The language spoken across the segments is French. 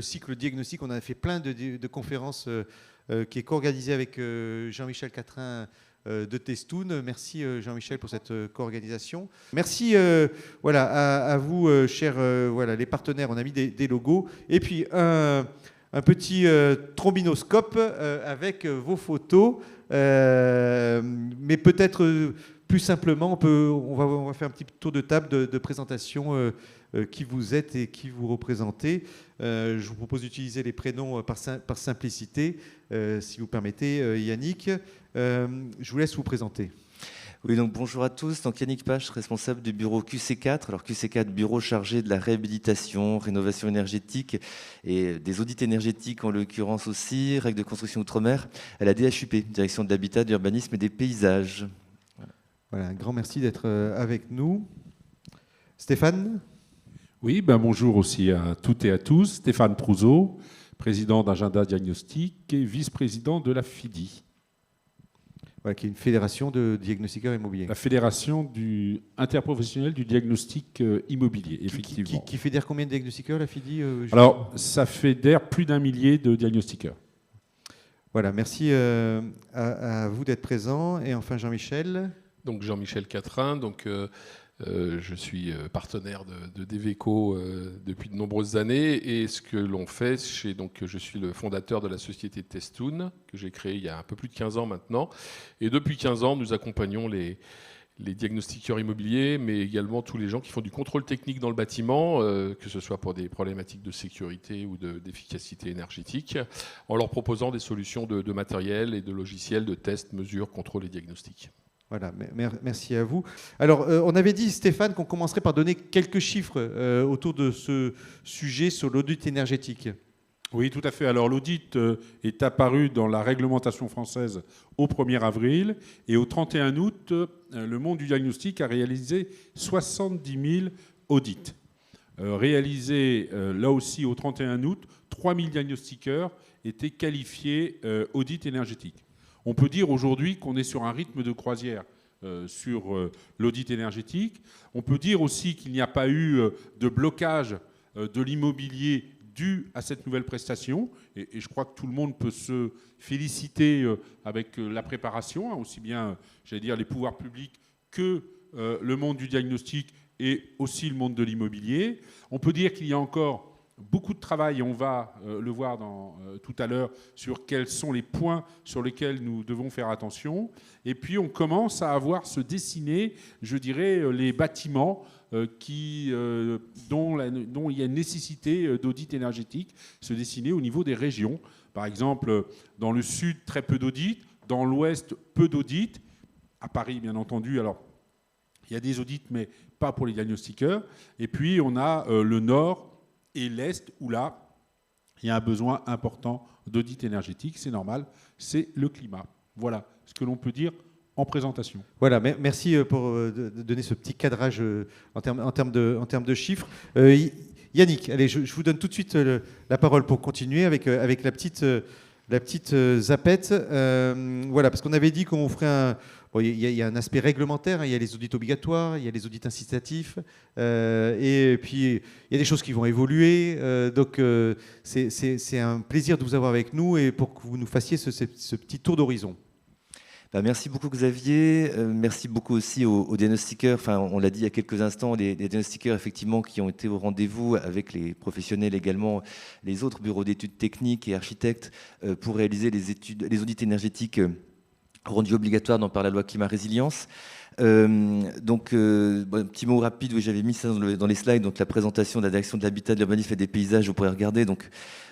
cycle diagnostic. On a fait plein de conférences qui est co-organisé avec Jean-Michel Catrin de Testoun. Merci Jean-Michel pour cette co-organisation. Merci à vous, chers les partenaires. On a mis des logos. Et puis un petit trombinoscope avec vos photos. Mais peut-être plus simplement, on va faire un petit tour de table de présentation qui vous êtes et qui vous représentez. Je vous propose d'utiliser les prénoms par simplicité, si vous permettez, Yannick. Je vous laisse vous présenter. Oui, donc bonjour à tous. Donc Yannick Pache, responsable du bureau QC4. Alors QC4, bureau chargé de la réhabilitation, rénovation énergétique et des audits énergétiques en l'occurrence aussi, règles de construction outre-mer, à la DHUP, Direction de l'Habitat, de l'Urbanisme et des Paysages. Voilà, un grand merci d'être avec nous. Stéphane ? Oui, bonjour aussi à toutes et à tous. Stéphane Prouzeau, président d'Agenda Diagnostic et vice-président de la FIDI. Voilà, qui est une fédération de diagnostiqueurs immobiliers. La fédération interprofessionnelle du diagnostic immobilier, effectivement. Qui fédère combien de diagnostiqueurs, la FIDI Alors, ça fédère plus d'1 millier de diagnostiqueurs. Voilà, merci à vous d'être présent. Et enfin, Jean-Michel. Donc Jean-Michel Catrin, je suis partenaire de Deveco depuis de nombreuses années, et ce que l'on fait, je suis le fondateur de la société Testoun, que j'ai créée il y a un peu plus de 15 ans maintenant, et depuis 15 ans, nous accompagnons les diagnostiqueurs immobiliers, mais également tous les gens qui font du contrôle technique dans le bâtiment, que ce soit pour des problématiques de sécurité ou d'efficacité énergétique, en leur proposant des solutions de matériel et de logiciels de test, mesure, contrôle et diagnostic. Voilà, merci à vous. Alors, on avait dit, Stéphane, qu'on commencerait par donner quelques chiffres autour de ce sujet sur l'audit énergétique. Oui, tout à fait. Alors, l'audit est apparu dans la réglementation française au 1er avril. Et au 31 août, le monde du diagnostic a réalisé 70 000 audits. Réalisés, là aussi, au 31 août, 3 000 diagnostiqueurs étaient qualifiés audit énergétique. On peut dire aujourd'hui qu'on est sur un rythme de croisière sur l'audit énergétique. On peut dire aussi qu'il n'y a pas eu de blocage de l'immobilier dû à cette nouvelle prestation. Et je crois que tout le monde peut se féliciter avec la préparation, aussi bien, les pouvoirs publics que le monde du diagnostic et aussi le monde de l'immobilier. On peut dire qu'il y a encore beaucoup de travail, et on va le voir tout à l'heure, sur quels sont les points sur lesquels nous devons faire attention. Et puis on commence à voir se dessiner, les bâtiments dont il y a une nécessité d'audit énergétique, se dessiner au niveau des régions. Par exemple, dans le sud, très peu d'audits, dans l'ouest, peu d'audits. À Paris, bien entendu, alors il y a des audits, mais pas pour les diagnostiqueurs. Et puis on a le nord et l'Est, où là, il y a un besoin important d'audit énergétique. C'est normal, c'est le climat. Voilà ce que l'on peut dire en présentation. Voilà, merci pour donner ce petit cadrage en termes de chiffres. Yannick, allez, je vous donne tout de suite la parole pour continuer avec la petite zapette. Voilà, parce qu'on avait dit qu'on ferait il y a un aspect réglementaire, hein, il y a les audits obligatoires, il y a les audits incitatifs, et puis il y a des choses qui vont évoluer. Donc c'est un plaisir de vous avoir avec nous et pour que vous nous fassiez ce petit tour d'horizon. Merci beaucoup Xavier, merci beaucoup aussi aux diagnostiqueurs, on l'a dit il y a quelques instants, les diagnostiqueurs effectivement qui ont été au rendez-vous avec les professionnels également, les autres bureaux d'études techniques et architectes pour réaliser les audits énergétiques rendus obligatoires par la loi Climat Résilience. Un petit mot rapide, oui, j'avais mis ça dans les slides, donc la présentation de la direction de l'habitat, de l'urbanisme et des paysages, vous pourrez regarder. Donc,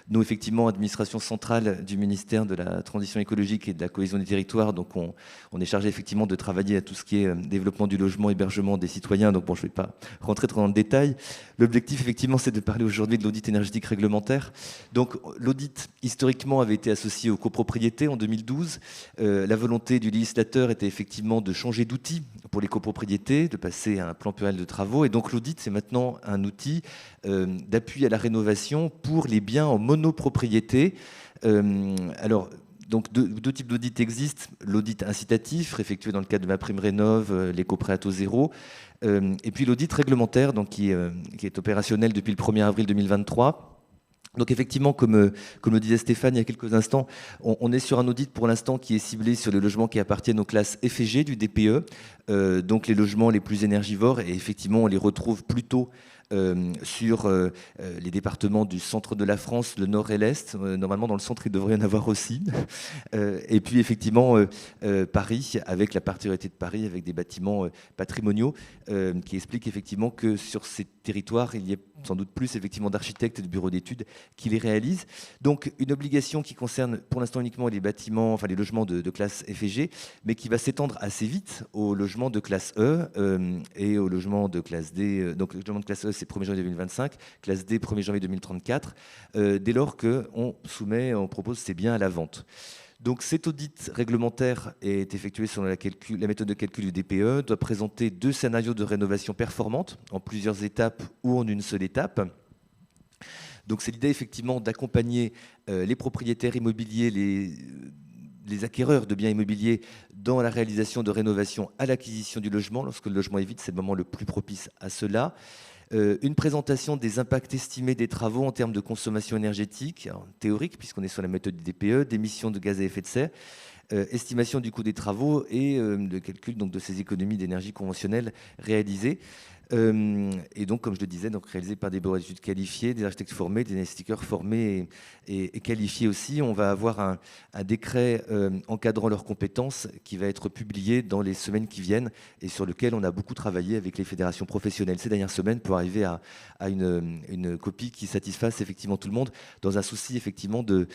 nous, effectivement, administration centrale du ministère de la Transition écologique et de la cohésion des territoires, donc on est chargé effectivement de travailler à tout ce qui est développement du logement, hébergement des citoyens. Donc bon, je ne vais pas rentrer trop dans le détail. L'objectif, effectivement, c'est de parler aujourd'hui de l'audit énergétique réglementaire. Donc l'audit, historiquement, avait été associé aux copropriétés en 2012. La volonté du législateur était effectivement de changer d'outil pour les copropriétés, de passer à un plan pluriel de travaux. Et donc l'audit, c'est maintenant un outil d'appui à la rénovation pour les biens en monopropriété. Donc deux types d'audits existent. L'audit incitatif, effectué dans le cadre de MaPrimeRénov', l'éco-prêt à taux zéro, et puis l'audit réglementaire, donc qui est opérationnel depuis le 1er avril 2023. Donc effectivement, comme le disait Stéphane il y a quelques instants, on est sur un audit pour l'instant qui est ciblé sur les logements qui appartiennent aux classes F et G du DPE, donc les logements les plus énergivores, et effectivement on les retrouve plutôt sur les départements du centre de la France, le nord et l'est. Normalement, dans le centre, il devrait y en avoir aussi. Et puis, effectivement, Paris, avec la particularité de Paris, avec des bâtiments patrimoniaux, qui expliquent effectivement que sur ces territoires, il y a sans doute plus effectivement d'architectes et de bureaux d'études qui les réalisent. Donc, une obligation qui concerne pour l'instant uniquement les bâtiments, enfin les logements de classe F et G, mais qui va s'étendre assez vite aux logements de classe E et aux logements de classe D. Donc, le logement de classe E, c'est 1er janvier 2025, classe D, 1er janvier 2034, dès lors qu'on propose ces biens à la vente. Donc cet audit réglementaire est effectué selon la méthode de calcul du DPE, doit présenter 2 scénarios de rénovation performante en plusieurs étapes ou en une seule étape. Donc c'est l'idée effectivement d'accompagner les propriétaires immobiliers, les acquéreurs de biens immobiliers dans la réalisation de rénovation à l'acquisition du logement. Lorsque le logement est vide, c'est le moment le plus propice à cela. Une présentation des impacts estimés des travaux en termes de consommation énergétique, théorique, puisqu'on est sur la méthode du DPE, d'émissions de gaz à effet de serre, estimation du coût des travaux et le calcul donc, de ces économies d'énergie conventionnelles réalisées. Et donc, comme je le disais, donc, réalisé par des bureaux d'études qualifiés, des architectes formés, des diagnostiqueurs formés et qualifiés aussi. On va avoir un décret encadrant leurs compétences qui va être publié dans les semaines qui viennent et sur lequel on a beaucoup travaillé avec les fédérations professionnelles ces dernières semaines pour arriver à une copie qui satisfasse effectivement tout le monde dans un souci effectivement de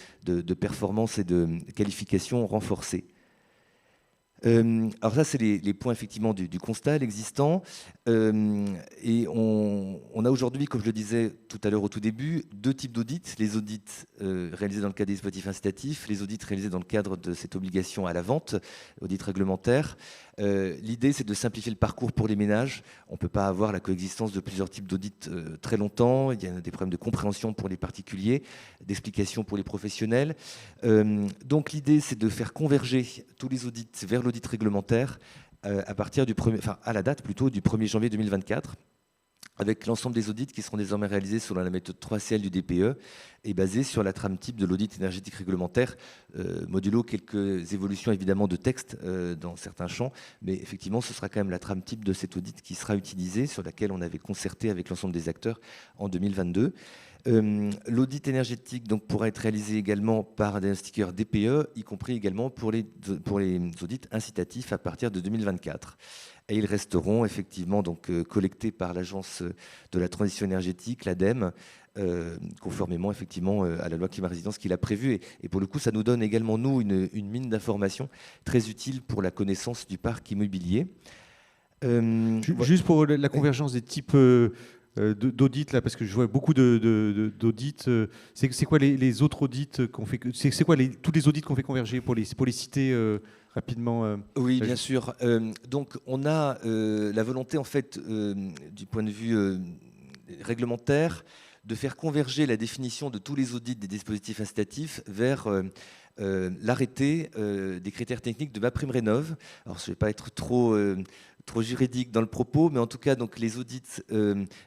performance et de qualification renforcée. Alors ça, c'est les points effectivement du constat, l'existant. Et on a aujourd'hui, comme je le disais tout à l'heure au tout début, 2 types d'audits. Les audits réalisés dans le cadre des dispositifs incitatifs, les audits réalisés dans le cadre de cette obligation à la vente, audit réglementaire. L'idée, c'est de simplifier le parcours pour les ménages. On ne peut pas avoir la coexistence de plusieurs types d'audits très longtemps. Il y a des problèmes de compréhension pour les particuliers, d'explication pour les professionnels. Donc l'idée, c'est de faire converger tous les audits vers l'audit réglementaire à la date plutôt du 1er janvier 2024, avec l'ensemble des audits qui seront désormais réalisés selon la méthode 3CL du DPE et basés sur la trame type de l'audit énergétique réglementaire, modulo quelques évolutions évidemment de texte dans certains champs, mais effectivement ce sera quand même la trame type de cet audit qui sera utilisée, sur laquelle on avait concerté avec l'ensemble des acteurs en 2022. L'audit énergétique donc, pourra être réalisé également par un diagnostiqueur DPE, y compris également pour les audits incitatifs à partir de 2024. Et ils resteront effectivement donc, collectés par l'Agence de la transition énergétique, l'ADEME, conformément effectivement à la loi climat-résilience qu'il a prévue. Et pour le coup, ça nous donne également, nous, une mine d'informations très utile pour la connaissance du parc immobilier. Juste pour la convergence des types d'audits, là, parce que je vois beaucoup d'audits. C'est quoi les autres audits qu'on fait? C'est quoi tous les audits qu'on fait converger pour les citer rapidement? Oui, bien sûr. Donc, on a la volonté, en fait, du point de vue réglementaire, de faire converger la définition de tous les audits des dispositifs incitatifs vers l'arrêté des critères techniques de MaPrimeRénov'. Alors, je ne vais pas être trop juridique dans le propos, mais en tout cas, donc, les audits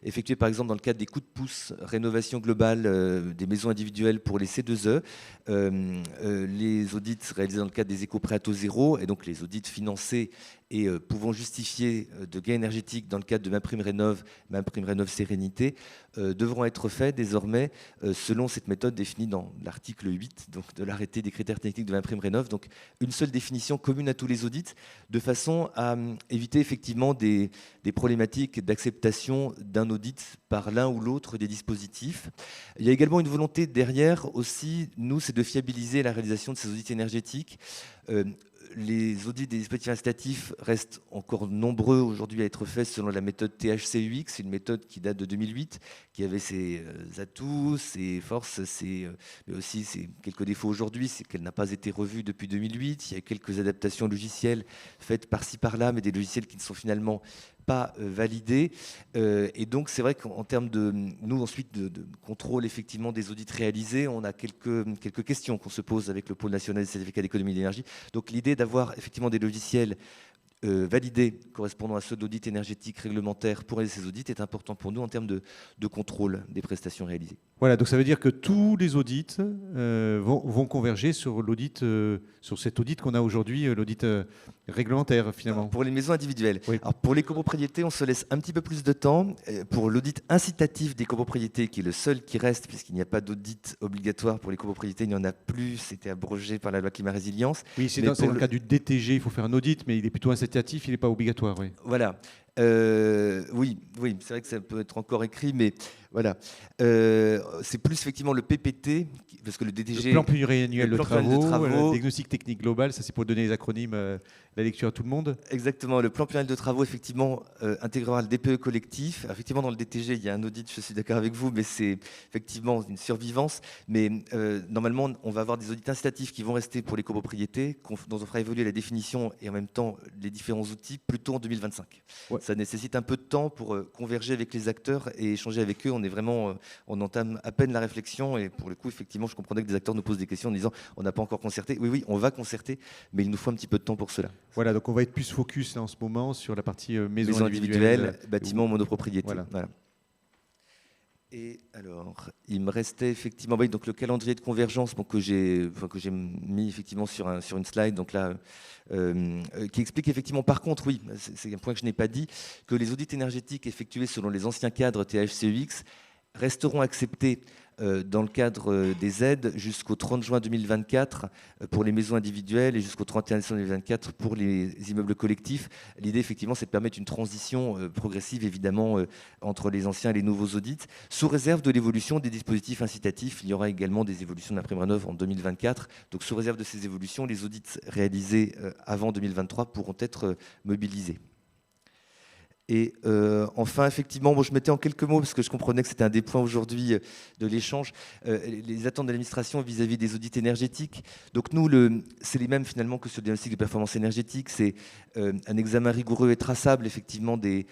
effectués par exemple dans le cadre des coups de pouce, rénovation globale des maisons individuelles pour les C2E, les audits réalisés dans le cadre des éco-prêts à taux zéro, et donc les audits financés et pouvant justifier de gains énergétiques dans le cadre de MaPrimeRénov', MaPrimeRénov' Sérénité, devront être faits désormais selon cette méthode définie dans l'article 8 donc, de l'arrêté des critères techniques de MaPrimeRénov', donc une seule définition commune à tous les audits, de façon à éviter effectivement des problématiques d'acceptation d'un audit par l'un ou l'autre des dispositifs. Il y a également une volonté derrière aussi, nous, c'est de fiabiliser la réalisation de ces audits énergétiques. Les audits des dispositifs incitatifs restent encore nombreux aujourd'hui à être faits selon la méthode THCUX. C'est une méthode qui date de 2008, qui avait ses atouts, ses forces, mais aussi ses quelques défauts aujourd'hui. C'est qu'elle n'a pas été revue depuis 2008. Il y a quelques adaptations logicielles faites par-ci par-là, mais des logiciels qui ne sont finalement pas validés. Et donc, c'est vrai qu'en termes de, nous, ensuite, de contrôle effectivement des audits réalisés, on a quelques questions qu'on se pose avec le pôle national des certificats d'économie d'énergie. Donc, l'idée d'avoir effectivement des logiciels validés correspondant à ceux d'audit énergétique réglementaire pour réaliser ces audits est important pour nous en termes de contrôle des prestations réalisées. Voilà, donc ça veut dire que tous les audits vont converger sur l'audit, sur cet audit qu'on a aujourd'hui, l'audit réglementaire finalement. Pour les maisons individuelles. Oui. Alors pour les copropriétés, on se laisse un petit peu plus de temps. Pour l'audit incitatif des copropriétés, qui est le seul qui reste, puisqu'il n'y a pas d'audit obligatoire pour les copropriétés, il n'y en a plus, c'était abrogé par la loi Climat Résilience. Oui, c'est Mais dans pour le cas du DTG, il faut faire un audit, mais il est plutôt incitatif, il n'est pas obligatoire. Oui. Voilà. Oui, c'est vrai que ça peut être encore écrit, mais voilà. C'est plus effectivement le PPT, parce que le DTG... Le plan pluriannuel le de plan pluriannuel de travaux, travaux. le diagnostic technique global, ça c'est pour donner les acronymes, la lecture à tout le monde. Exactement, le plan pluriannuel de travaux, effectivement, intégrera le DPE collectif. Effectivement, dans le DTG, il y a un audit, je suis d'accord avec vous, mais c'est effectivement une survivance. Mais normalement, on va avoir des audits incitatifs qui vont rester pour les copropriétés, dont on fera évoluer la définition et en même temps les différents outils plutôt en 2025. Ouais. Ça nécessite un peu de temps pour converger avec les acteurs et échanger avec eux. On entame à peine la réflexion et pour le coup, effectivement, je comprenais que des acteurs nous posent des questions en disant on n'a pas encore concerté. Oui, on va concerter, mais il nous faut un petit peu de temps pour cela. Voilà, donc on va être plus focus là, en ce moment sur la partie maison individuelle, individuelle, bâtiments monopropriété. Voilà. Et alors, il me restait effectivement donc le calendrier de convergence que j'ai mis effectivement sur une slide, donc là, qui explique effectivement, par contre, oui, c'est un point que je n'ai pas dit, que les audits énergétiques effectués selon les anciens cadres THCEX resteront acceptés dans le cadre des aides jusqu'au 30 juin 2024 pour les maisons individuelles et jusqu'au 31 décembre 2024 pour les immeubles collectifs. L'idée, effectivement, c'est de permettre une transition progressive, évidemment, entre les anciens et les nouveaux audits, sous réserve de l'évolution des dispositifs incitatifs. Il y aura également des évolutions de MaPrimeRénov' en 2024. Donc, sous réserve de ces évolutions, les audits réalisés avant 2023 pourront être mobilisés. Et enfin, effectivement, je mettais en quelques mots, parce que je comprenais que c'était un des points aujourd'hui de l'échange, les attentes de l'administration vis-à-vis des audits énergétiques. Donc nous, c'est les mêmes finalement que sur le diagnostic de performance énergétique. C'est un examen rigoureux et traçable, effectivement, des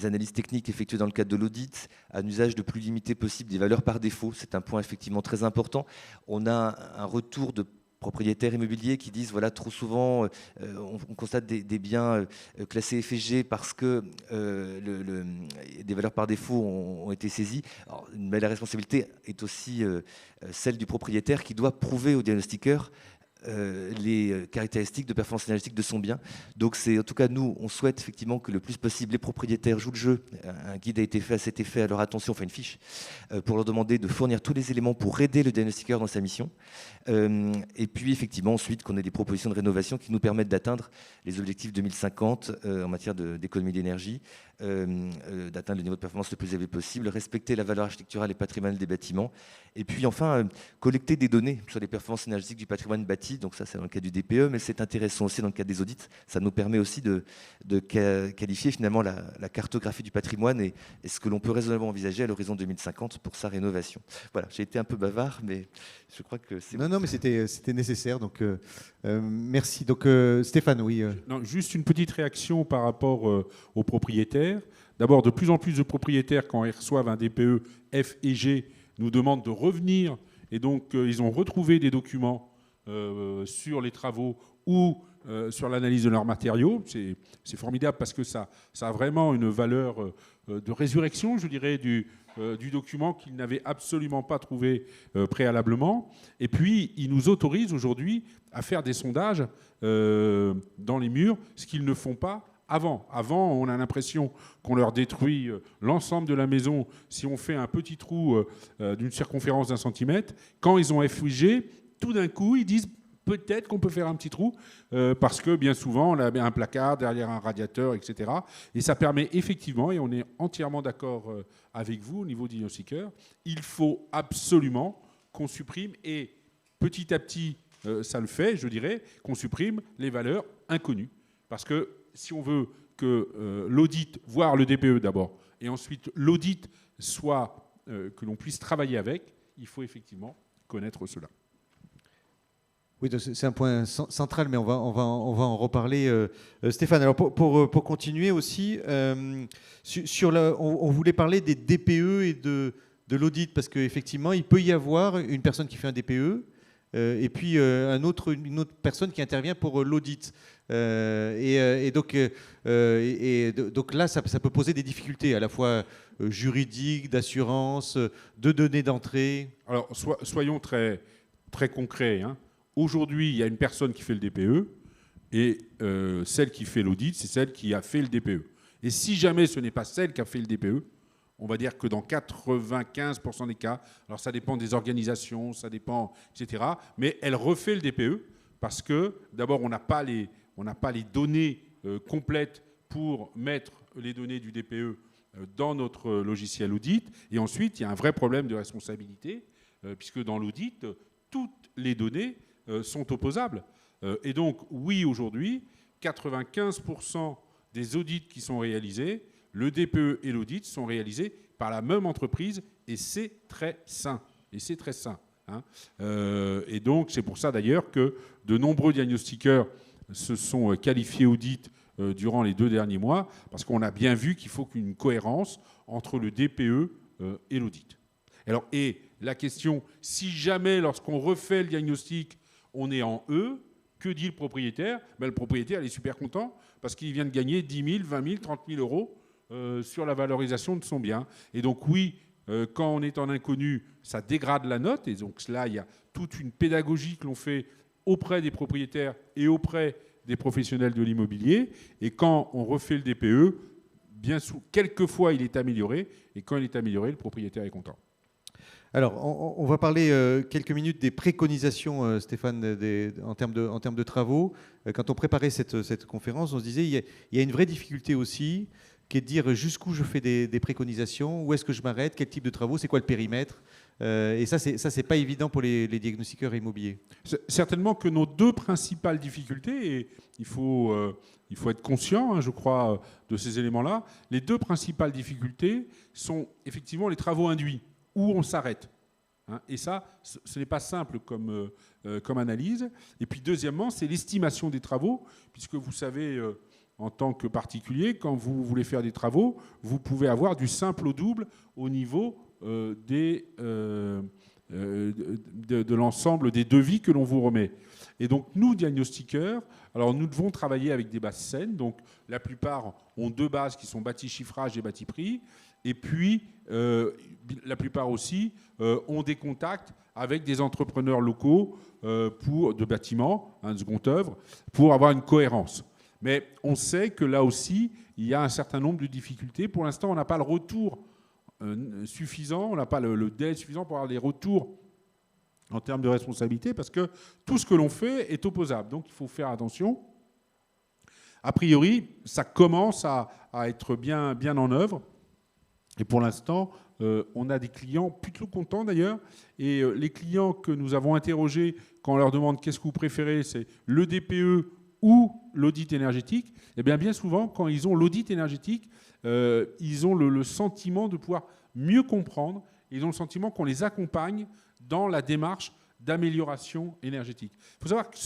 analyses techniques effectuées dans le cadre de l'audit, un usage le plus limité possible des valeurs par défaut. C'est un point effectivement très important. On a un retour de propriétaires immobiliers qui disent voilà, trop souvent on constate des biens classés FSG parce que des valeurs par défaut ont été saisies. Alors, mais la responsabilité est aussi celle du propriétaire qui doit prouver au diagnostiqueur les caractéristiques de performance énergétique de son bien. Donc c'est, en tout cas, nous, on souhaite effectivement que le plus possible les propriétaires jouent le jeu. Un guide a été fait à cet effet, à leur attention, enfin une fiche, pour leur demander de fournir tous les éléments pour aider le diagnostiqueur dans sa mission. Et puis effectivement, ensuite, qu'on ait des propositions de rénovation qui nous permettent d'atteindre les objectifs 2050 en matière d'économie d'énergie, d'atteindre le niveau de performance le plus élevé possible, respecter la valeur architecturale et patrimoniale des bâtiments, et puis enfin, collecter des données sur les performances énergétiques du patrimoine bâti. Donc ça, c'est dans le cas du DPE, mais c'est intéressant aussi dans le cadre des audits. Ça nous permet aussi de qualifier finalement la cartographie du patrimoine et ce que l'on peut raisonnablement envisager à l'horizon 2050 pour sa rénovation. Voilà, j'ai été un peu bavard, mais je crois que c'est... Non, mais c'était nécessaire, donc merci. Donc Stéphane, oui. Non, juste une petite réaction par rapport aux propriétaires. D'abord, de plus en plus de propriétaires, quand ils reçoivent un DPE F et G, nous demandent de revenir. Et donc, ils ont retrouvé des documents sur les travaux ou sur l'analyse de leurs matériaux. C'est formidable parce que ça a vraiment une valeur de résurrection, je dirais, du document qu'ils n'avaient absolument pas trouvé préalablement. Et puis, ils nous autorisent aujourd'hui à faire des sondages dans les murs, ce qu'ils ne font pas avant. Avant, on a l'impression qu'on leur détruit l'ensemble de la maison si on fait un petit trou d'une circonférence d'1 centimètre. Quand ils ont FUG, tout d'un coup, ils disent peut-être qu'on peut faire un petit trou parce que bien souvent, on a un placard derrière un radiateur, etc. Et ça permet effectivement, et on est entièrement d'accord avec vous au niveau diagnostiqueur, il faut absolument qu'on supprime, et petit à petit, ça le fait, je dirais, qu'on supprime les valeurs inconnues. Parce que si on veut que l'audit, voire le DPE d'abord, et ensuite l'audit soit que l'on puisse travailler avec, il faut effectivement connaître cela. Oui, c'est un point central, mais on va en reparler. Stéphane, alors pour continuer aussi, on voulait parler des DPE et de l'audit, parce qu'effectivement, il peut y avoir une personne qui fait un DPE et puis une autre personne qui intervient pour l'audit. Donc là, ça peut poser des difficultés à la fois juridiques, d'assurance, de données d'entrée. Alors, soyons très, très concrets, hein. Aujourd'hui, il y a une personne qui fait le DPE et celle qui fait l'audit, c'est celle qui a fait le DPE. Et si jamais ce n'est pas celle qui a fait le DPE, on va dire que dans 95% des cas, alors ça dépend des organisations, ça dépend, etc., mais elle refait le DPE parce que, d'abord, on n'a pas les données complètes pour mettre les données du DPE dans notre logiciel audit. Et ensuite, il y a un vrai problème de responsabilité, puisque dans l'audit, toutes les données sont opposables. Et donc, oui, aujourd'hui, 95% des audits qui sont réalisés, le DPE et l'audit sont réalisés par la même entreprise, et c'est très sain. Hein. Et donc, c'est pour ça d'ailleurs que de nombreux diagnostiqueurs se sont qualifiés audit durant les 2 derniers mois, parce qu'on a bien vu qu'il faut qu'une cohérence entre le DPE et l'audit. Alors, et la question, si jamais, lorsqu'on refait le diagnostic, on est en E, que dit le propriétaire ? Ben, le propriétaire, il est super content, parce qu'il vient de gagner 10 000, 20 000, 30 000 euros sur la valorisation de son bien. Et donc, oui, quand on est en inconnu, ça dégrade la note. Et donc, là, il y a toute une pédagogie que l'on fait auprès des propriétaires et auprès des professionnels de l'immobilier. Et quand on refait le DPE, quelquefois, il est amélioré. Et quand il est amélioré, le propriétaire est content. Alors, on va parler quelques minutes des préconisations, Stéphane, en termes de travaux. Quand on préparait cette conférence, on se disait il y a une vraie difficulté aussi, qui est de dire jusqu'où je fais des préconisations, où est-ce que je m'arrête, quel type de travaux, c'est quoi le périmètre. Et ça, c'est pas évident pour les diagnostiqueurs immobiliers. Certainement que nos 2 principales difficultés, et il faut être conscient, hein, je crois, de ces éléments-là, les 2 principales difficultés sont effectivement les travaux induits, où on s'arrête. Hein, et ça, ce n'est pas simple comme analyse. Et puis deuxièmement, c'est l'estimation des travaux, puisque vous savez, en tant que particulier, quand vous voulez faire des travaux, vous pouvez avoir du simple au double au niveau de l'ensemble des devis que l'on vous remet. Et donc, nous, diagnostiqueurs, alors nous devons travailler avec des bases saines. Donc, la plupart ont 2 bases qui sont bâti chiffrage et bâti prix. Et puis, la plupart aussi ont des contacts avec des entrepreneurs locaux de bâtiments, de second œuvre, pour avoir une cohérence. Mais on sait que là aussi, il y a un certain nombre de difficultés. Pour l'instant, on n'a pas le retour suffisant, on n'a pas le délai suffisant pour avoir des retours en termes de responsabilité, parce que tout ce que l'on fait est opposable. Donc, il faut faire attention. A priori, ça commence à être bien en œuvre. Et pour l'instant, on a des clients plutôt contents d'ailleurs. Et les clients que nous avons interrogés, quand on leur demande qu'est-ce que vous préférez, c'est le DPE ou l'audit énergétique, eh bien souvent, quand ils ont l'audit énergétique, ils ont le sentiment de pouvoir mieux comprendre. Ils ont le sentiment qu'on les accompagne dans la démarche d'amélioration énergétique. Il faut savoir que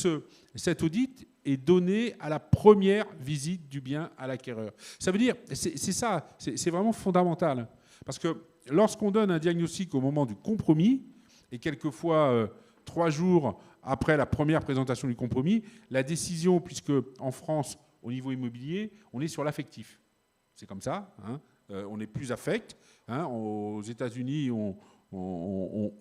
cet audit est donné à la première visite du bien à l'acquéreur. Ça veut dire, c'est vraiment fondamental. Parce que lorsqu'on donne un diagnostic au moment du compromis, et quelquefois 3 jours après la première présentation du compromis, la décision, puisque en France, au niveau immobilier, on est sur l'affectif. C'est comme ça, hein, on est plus affect. Hein, aux États-Unis,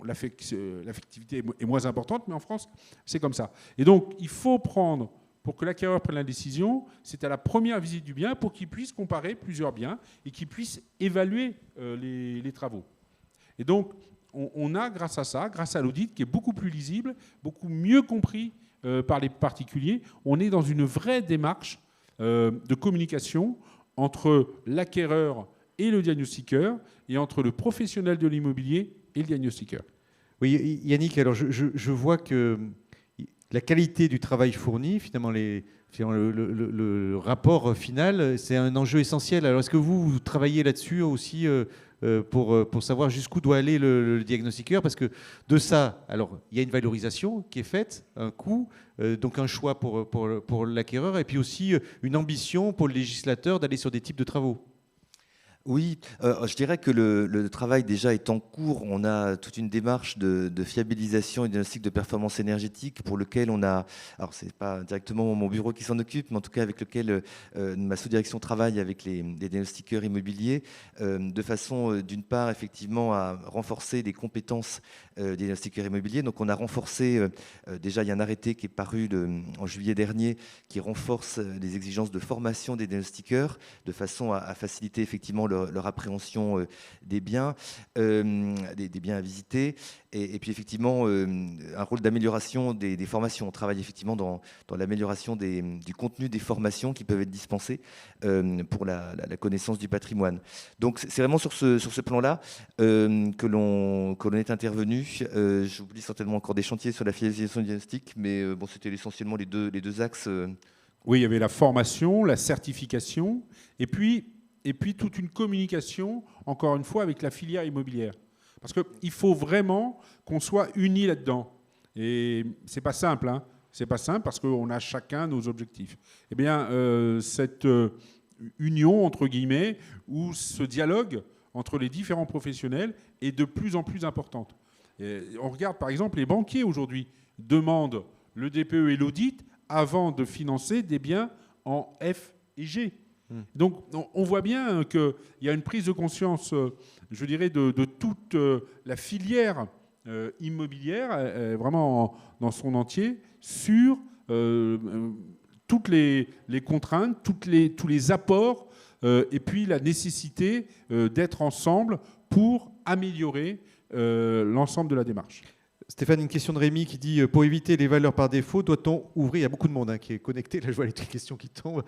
l'affectivité est moins importante, mais en France, c'est comme ça. Et donc, il faut prendre, pour que l'acquéreur prenne la décision, c'est à la première visite du bien pour qu'il puisse comparer plusieurs biens et qu'il puisse évaluer les travaux. Et donc, on a, grâce à ça, grâce à l'audit, qui est beaucoup plus lisible, beaucoup mieux compris par les particuliers, on est dans une vraie démarche de communication entre l'acquéreur et le diagnostiqueur, et entre le professionnel de l'immobilier et le diagnostiqueur. Oui, Yannick, alors je vois que la qualité du travail fourni, finalement, le rapport final, c'est un enjeu essentiel. Alors, est-ce que vous travaillez là-dessus aussi pour savoir jusqu'où doit aller le diagnostiqueur ? Parce que de ça, alors, il y a une valorisation qui est faite, un coût, donc un choix pour l'acquéreur, et puis aussi une ambition pour le législateur d'aller sur des types de travaux. Oui, je dirais que le travail déjà est en cours. On a toute une démarche de fiabilisation et de diagnostic de performance énergétique pour lequel on a, alors c'est pas directement mon bureau qui s'en occupe, mais en tout cas avec lequel ma sous-direction travaille avec les diagnostiqueurs immobiliers, de façon d'une part effectivement à renforcer les compétences des diagnostiqueurs immobiliers. Donc on a renforcé, déjà il y a un arrêté qui est paru en juillet dernier qui renforce les exigences de formation des diagnostiqueurs de façon à faciliter effectivement leur appréhension des biens, des biens à visiter, et puis effectivement un rôle d'amélioration des formations. On travaille effectivement dans l'amélioration du contenu des formations qui peuvent être dispensées pour la connaissance du patrimoine. Donc c'est vraiment sur ce plan-là que l'on est intervenu. J'oublie certainement encore des chantiers sur la fiabilisation du diagnostic, mais bon, c'était essentiellement les deux axes. Oui, il y avait la formation, la certification, et puis toute une communication, encore une fois, avec la filière immobilière. Parce qu'il faut vraiment qu'on soit unis là-dedans. Et c'est pas simple, hein. C'est pas simple parce qu'on a chacun nos objectifs. Eh bien, cette union, entre guillemets, ou ce dialogue entre les différents professionnels est de plus en plus importante. Et on regarde, par exemple, les banquiers aujourd'hui demandent le DPE et l'audit avant de financer des biens en F et G. Donc, on voit bien qu'il y a une prise de conscience, je dirais, de toute la filière immobilière, vraiment dans son entier, sur toutes les contraintes, tous les apports, et puis la nécessité d'être ensemble pour améliorer l'ensemble de la démarche. Stéphane, une question de Rémi qui dit pour éviter les valeurs par défaut, doit-on ouvrir, il y a beaucoup de monde qui est connecté, là je vois les questions qui tombent,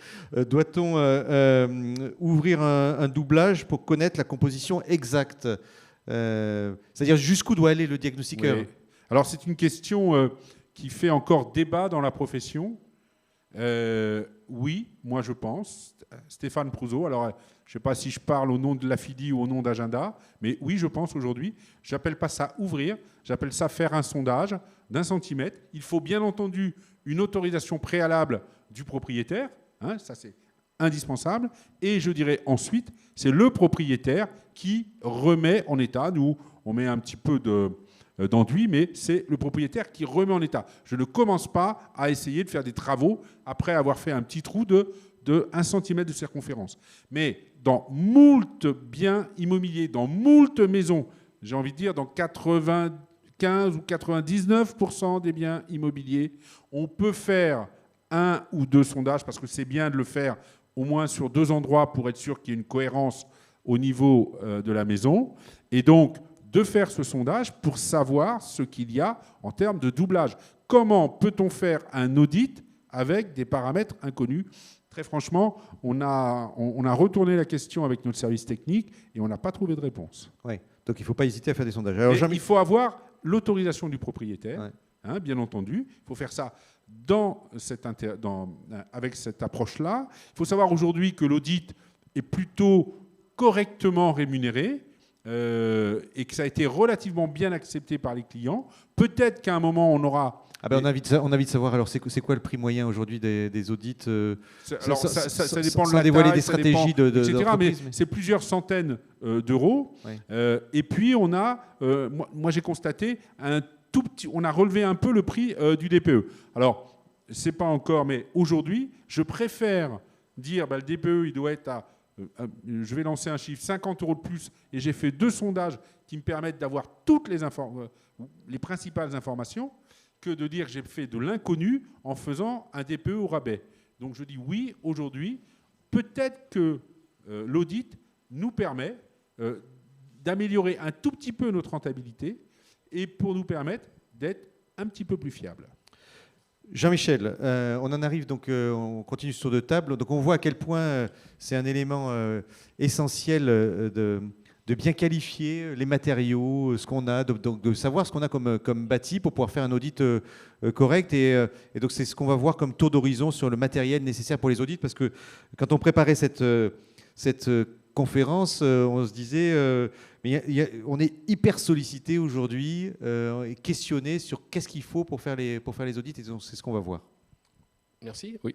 doit-on ouvrir un doublage pour connaître la composition exacte, c'est-à-dire jusqu'où doit aller le diagnostiqueur? Oui. Alors c'est une question qui fait encore débat dans la profession. Oui, moi je pense. Stéphane Prouzeau, alors je ne sais pas si je parle au nom de l'AFIDI ou au nom d'Agenda, mais oui, je pense aujourd'hui, je n'appelle pas ça ouvrir, j'appelle ça faire un sondage d'1 centimètre. Il faut bien entendu une autorisation préalable du propriétaire, hein, ça c'est indispensable, et je dirais ensuite, c'est le propriétaire qui remet en état, nous on met un petit peu d'enduit, mais c'est le propriétaire qui remet en état. Je ne commence pas à essayer de faire des travaux après avoir fait un petit trou de 1 cm de circonférence. Mais dans moult biens immobiliers, dans moult maisons, j'ai envie de dire dans 95 ou 99% des biens immobiliers, on peut faire 1 ou 2 sondages, parce que c'est bien de le faire au moins sur 2 endroits pour être sûr qu'il y ait une cohérence au niveau de la maison. Et donc, de faire ce sondage pour savoir ce qu'il y a en termes de doublage. Comment peut-on faire un audit avec des paramètres inconnus? Très franchement, on a retourné la question avec notre service technique et on n'a pas trouvé de réponse. Oui, donc il ne faut pas hésiter à faire des sondages. Alors, il faut avoir l'autorisation du propriétaire, ouais. Hein, bien entendu. Il faut faire ça avec cette approche-là. Il faut savoir aujourd'hui que l'audit est plutôt correctement rémunéré. Et que ça a été relativement bien accepté par les clients. Peut-être qu'à un moment, on aura... Ah ben on a envie de savoir, alors c'est quoi le prix moyen aujourd'hui des audits Alors, ça dépend de la dévoiler taille, des stratégies etc. Mais mais... c'est plusieurs centaines d'euros. Ouais. Et puis, on a... moi, j'ai constaté on a relevé un peu le prix du DPE. Alors, c'est pas encore, mais aujourd'hui, je préfère dire le DPE, il doit être à... je vais lancer un chiffre, 50 € de plus, et j'ai fait 2 sondages qui me permettent d'avoir toutes les principales informations, que de dire que j'ai fait de l'inconnu en faisant un DPE au rabais. Donc je dis oui, aujourd'hui, peut-être que l'audit nous permet d'améliorer un tout petit peu notre rentabilité et pour nous permettre d'être un petit peu plus fiable. Jean-Michel, on en arrive donc, on continue sur de table. Donc on voit à quel point c'est un élément essentiel de bien qualifier les matériaux, ce qu'on a, de savoir ce qu'on a comme bâti pour pouvoir faire un audit correct. Et donc c'est ce qu'on va voir comme tour d'horizon sur le matériel nécessaire pour les audits, parce que quand on préparait cette conférence, on se disait, on est hyper sollicité aujourd'hui et questionné sur qu'est-ce qu'il faut pour faire les audits, et donc c'est ce qu'on va voir. Merci, oui.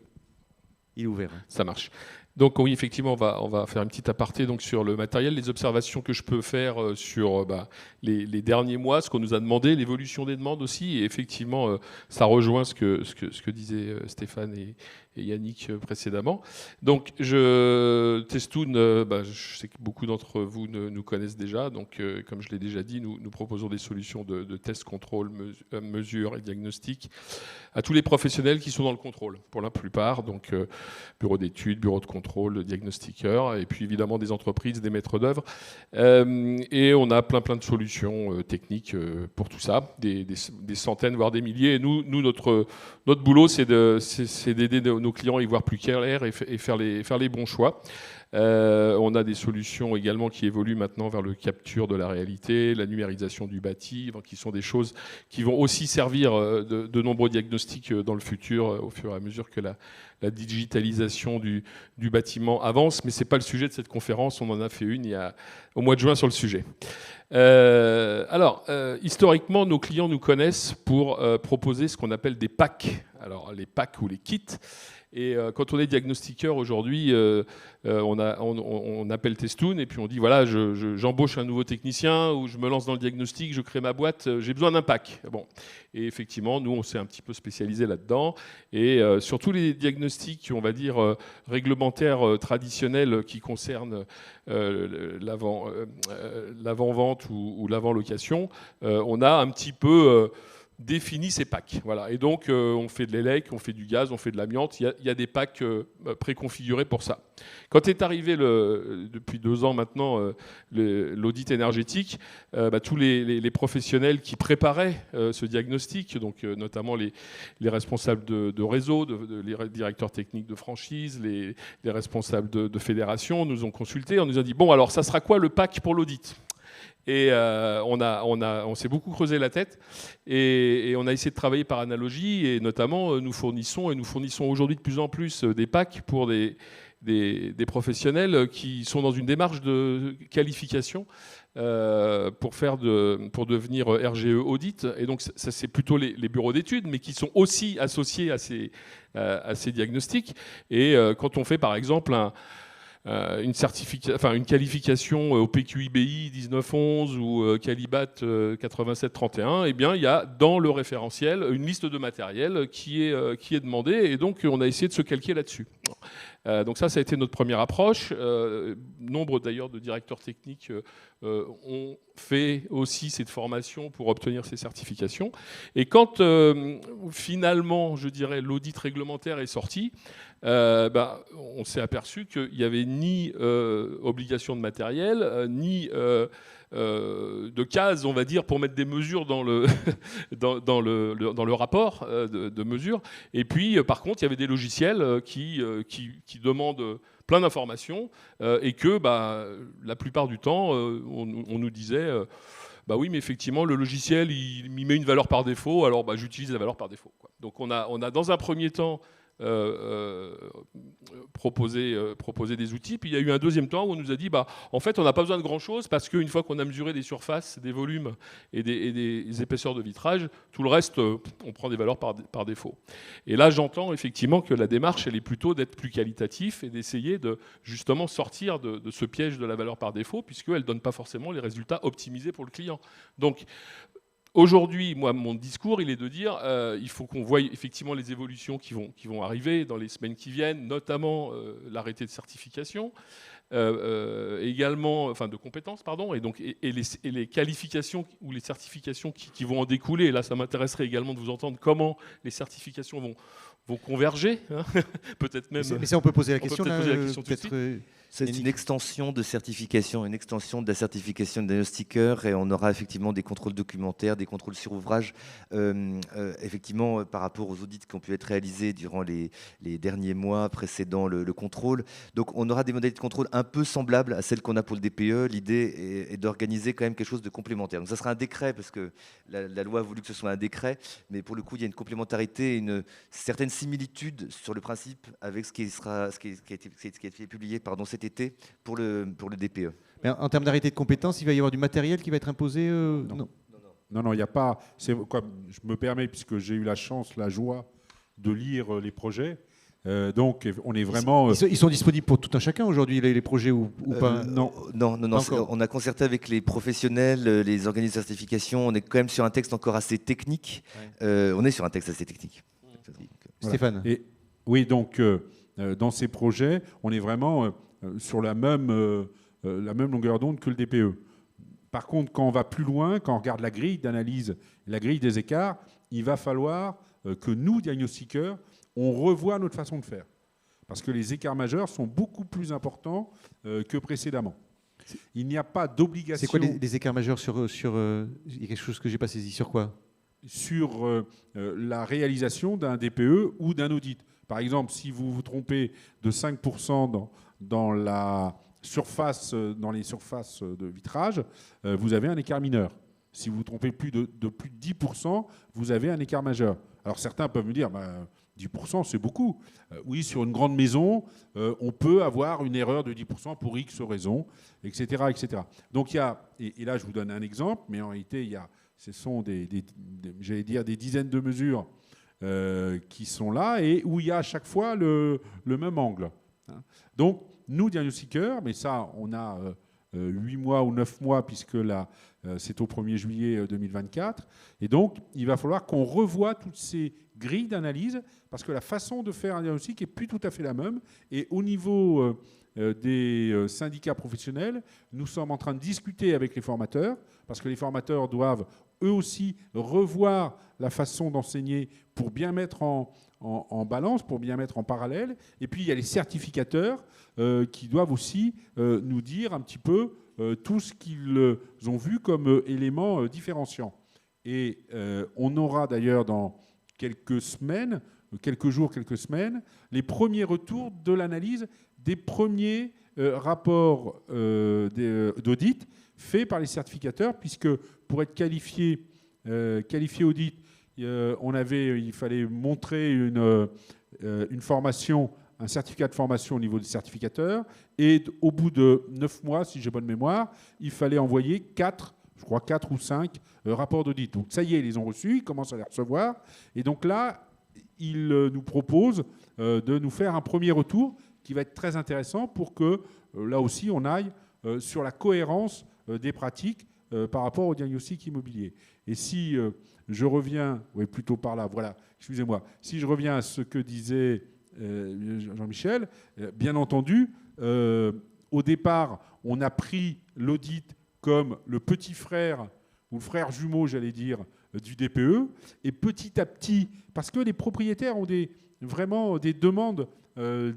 Il est ouvert. Ça marche. Donc oui, effectivement, on va faire une petite aparté donc, sur le matériel, les observations que je peux faire sur les derniers mois, ce qu'on nous a demandé, l'évolution des demandes aussi. Et effectivement, ça rejoint ce que disaient Stéphane et Yannick précédemment. Donc, Testoon, je sais que beaucoup d'entre vous nous connaissent déjà. Donc, comme je l'ai déjà dit, nous proposons des solutions de test, contrôle, mesure et diagnostic à tous les professionnels qui sont dans le contrôle, pour la plupart. Donc, bureau d'études, bureau de contrôle, diagnostiqueurs, et puis évidemment des entreprises, des maîtres d'œuvre. Et on a plein de solutions techniques pour tout ça, des centaines, voire des milliers. Et nous notre boulot, c'est d'aider nos clients à y voir plus clair et faire les bons choix. On a des solutions également qui évoluent maintenant vers le capture de la réalité, la numérisation du bâti, qui sont des choses qui vont aussi servir de nombreux diagnostics dans le futur, au fur et à mesure que la digitalisation du bâtiment avance. Mais ce n'est pas le sujet de cette conférence, on en a fait une au mois de juin sur le sujet. Historiquement, nos clients nous connaissent pour proposer ce qu'on appelle des packs. Alors, les packs ou les kits. Et quand on est diagnostiqueur aujourd'hui, on appelle Testoon et puis on dit voilà, j'embauche un nouveau technicien ou je me lance dans le diagnostic, je crée ma boîte, j'ai besoin d'un pack. Bon. Et effectivement, nous, on s'est un petit peu spécialisé là-dedans. Et sur tous les diagnostics, on va dire, réglementaires traditionnels qui concernent l'avant-vente ou l'avant-location, on a un petit peu définit ces packs. Voilà. Et donc, on fait de l'élec, on fait du gaz, on fait de l'amiante. Il y a des packs préconfigurés pour ça. Quand est arrivé, depuis 2 ans maintenant, l'audit énergétique, tous les professionnels qui préparaient ce diagnostic, donc notamment les responsables de réseau, les directeurs techniques de franchise, les responsables de fédération, nous ont consultés. On nous a dit, bon, alors, ça sera quoi le pack pour l'audit ? Et on s'est beaucoup creusé la tête et on a essayé de travailler par analogie et notamment nous fournissons aujourd'hui de plus en plus des packs pour des professionnels qui sont dans une démarche de qualification pour devenir RGE audit. Et donc ça c'est plutôt les bureaux d'études, mais qui sont aussi associés à ces diagnostics. Et quand on fait par exemple une qualification au PQI-BI 1911 ou Calibat 8731, eh bien, il y a dans le référentiel une liste de matériel qui est demandée et donc on a essayé de se calquer là-dessus. Donc ça a été notre première approche. Nombre d'ailleurs de directeurs techniques ont fait aussi cette formation pour obtenir ces certifications. Et quand finalement, je dirais, l'audit réglementaire est sorti, on s'est aperçu qu'il n'y avait ni obligation de matériel, ni de cases, on va dire, pour mettre des mesures dans le, dans le rapport de mesures. Et puis, par contre, il y avait des logiciels qui demandent plein d'informations et que la plupart du temps, on nous disait oui, mais effectivement, le logiciel, il met une valeur par défaut, alors j'utilise la valeur par défaut, quoi. Donc on a dans un premier temps proposer des outils. Puis il y a eu un deuxième temps où on nous a dit en fait on n'a pas besoin de grand chose parce qu'une fois qu'on a mesuré des surfaces, des volumes et des épaisseurs de vitrage, tout le reste on prend des valeurs par défaut. Et là j'entends effectivement que la démarche elle est plutôt d'être plus qualitatif et d'essayer de justement sortir de ce piège de la valeur par défaut puisqu'elle ne donne pas forcément les résultats optimisés pour le client. Donc aujourd'hui, moi, mon discours, il est de dire il faut qu'on voie effectivement les évolutions qui vont arriver dans les semaines qui viennent, notamment l'arrêté de certification, également, enfin de compétences, pardon, et donc et les qualifications ou les certifications qui vont en découler. Et là, ça m'intéresserait également de vous entendre comment les certifications vont converger, hein. Peut-être même. Mais ça, on peut poser la question. C'est une extension de certification, une extension de la certification de diagnostiqueur et on aura effectivement des contrôles documentaires, des contrôles sur ouvrage, effectivement par rapport aux audits qui ont pu être réalisés durant les derniers mois précédant le contrôle. Donc on aura des modalités de contrôle un peu semblables à celles qu'on a pour le DPE. L'idée est d'organiser quand même quelque chose de complémentaire. Donc ça sera un décret parce que la loi a voulu que ce soit un décret, mais pour le coup il y a une complémentarité et une certaine similitude sur le principe avec ce qui a été publié cet été pour le DPE. Mais en termes d'arrêté de compétences, il va y avoir du matériel qui va être imposé Non, il n'y a pas. Je me permets, puisque j'ai eu la joie de lire les projets. Donc on est vraiment... Ils sont disponibles pour tout un chacun aujourd'hui, les projets ou pas? Non. Non, Encore. on a concerté avec les professionnels, les organismes de certification. On est quand même sur un texte encore assez technique. On est sur un texte assez technique. Stéphane. Et, oui, donc dans ces projets, on est vraiment sur la même longueur d'onde que le DPE. Par contre, quand on va plus loin, quand on regarde la grille d'analyse, la grille des écarts, il va falloir que nous, diagnostiqueurs, on revoie notre façon de faire. Parce que les écarts majeurs sont beaucoup plus importants que précédemment. Il n'y a pas d'obligation... C'est quoi les écarts majeurs sur il y a quelque chose que j'ai pas saisi. Sur quoi? Sur la réalisation d'un DPE ou d'un audit. Par exemple, si vous vous trompez de 5% dans les surfaces de vitrage, vous avez un écart mineur. Si vous vous trompez de plus de 10%, vous avez un écart majeur. Alors certains peuvent me dire, 10% c'est beaucoup. Oui, sur une grande maison, on peut avoir une erreur de 10% pour X raisons, etc. etc. Donc il y a, et là je vous donne un exemple, mais en réalité ce sont j'allais dire des dizaines de mesures qui sont là et où il y a à chaque fois le même angle. Donc nous, diagnostiqueurs, mais ça on a 8 mois ou 9 mois puisque là c'est au 1er juillet 2024. Et donc il va falloir qu'on revoie toutes ces grilles d'analyse parce que la façon de faire un diagnostic n'est plus tout à fait la même. Et au niveau des syndicats professionnels, nous sommes en train de discuter avec les formateurs parce que les formateurs doivent eux aussi revoir la façon d'enseigner pour bien mettre en balance, pour bien mettre en parallèle. Et puis il y a les certificateurs qui doivent aussi nous dire un petit peu tout ce qu'ils ont vu comme éléments différenciants. Et on aura d'ailleurs dans quelques jours, quelques semaines, les premiers retours de l'analyse des premiers rapports d'audit faits par les certificateurs, puisque pour être qualifié audit, il fallait montrer une formation, un certificat de formation au niveau des certificateurs, et au bout de 9 mois, si j'ai bonne mémoire, il fallait envoyer 4 ou 5 rapports d'audit. Donc ça y est, ils les ont reçus, ils commencent à les recevoir, et donc là, ils nous proposent de nous faire un premier retour qui va être très intéressant pour que, là aussi, on aille sur la cohérence des pratiques par rapport au diagnostic immobilier. Et si je reviens, oui, plutôt par là, voilà, excusez-moi, si je reviens à ce que disait Jean-Michel, bien entendu, au départ, on a pris l'audit comme le petit frère, ou le frère jumeau, j'allais dire, du DPE, et petit à petit, parce que les propriétaires ont vraiment des demandes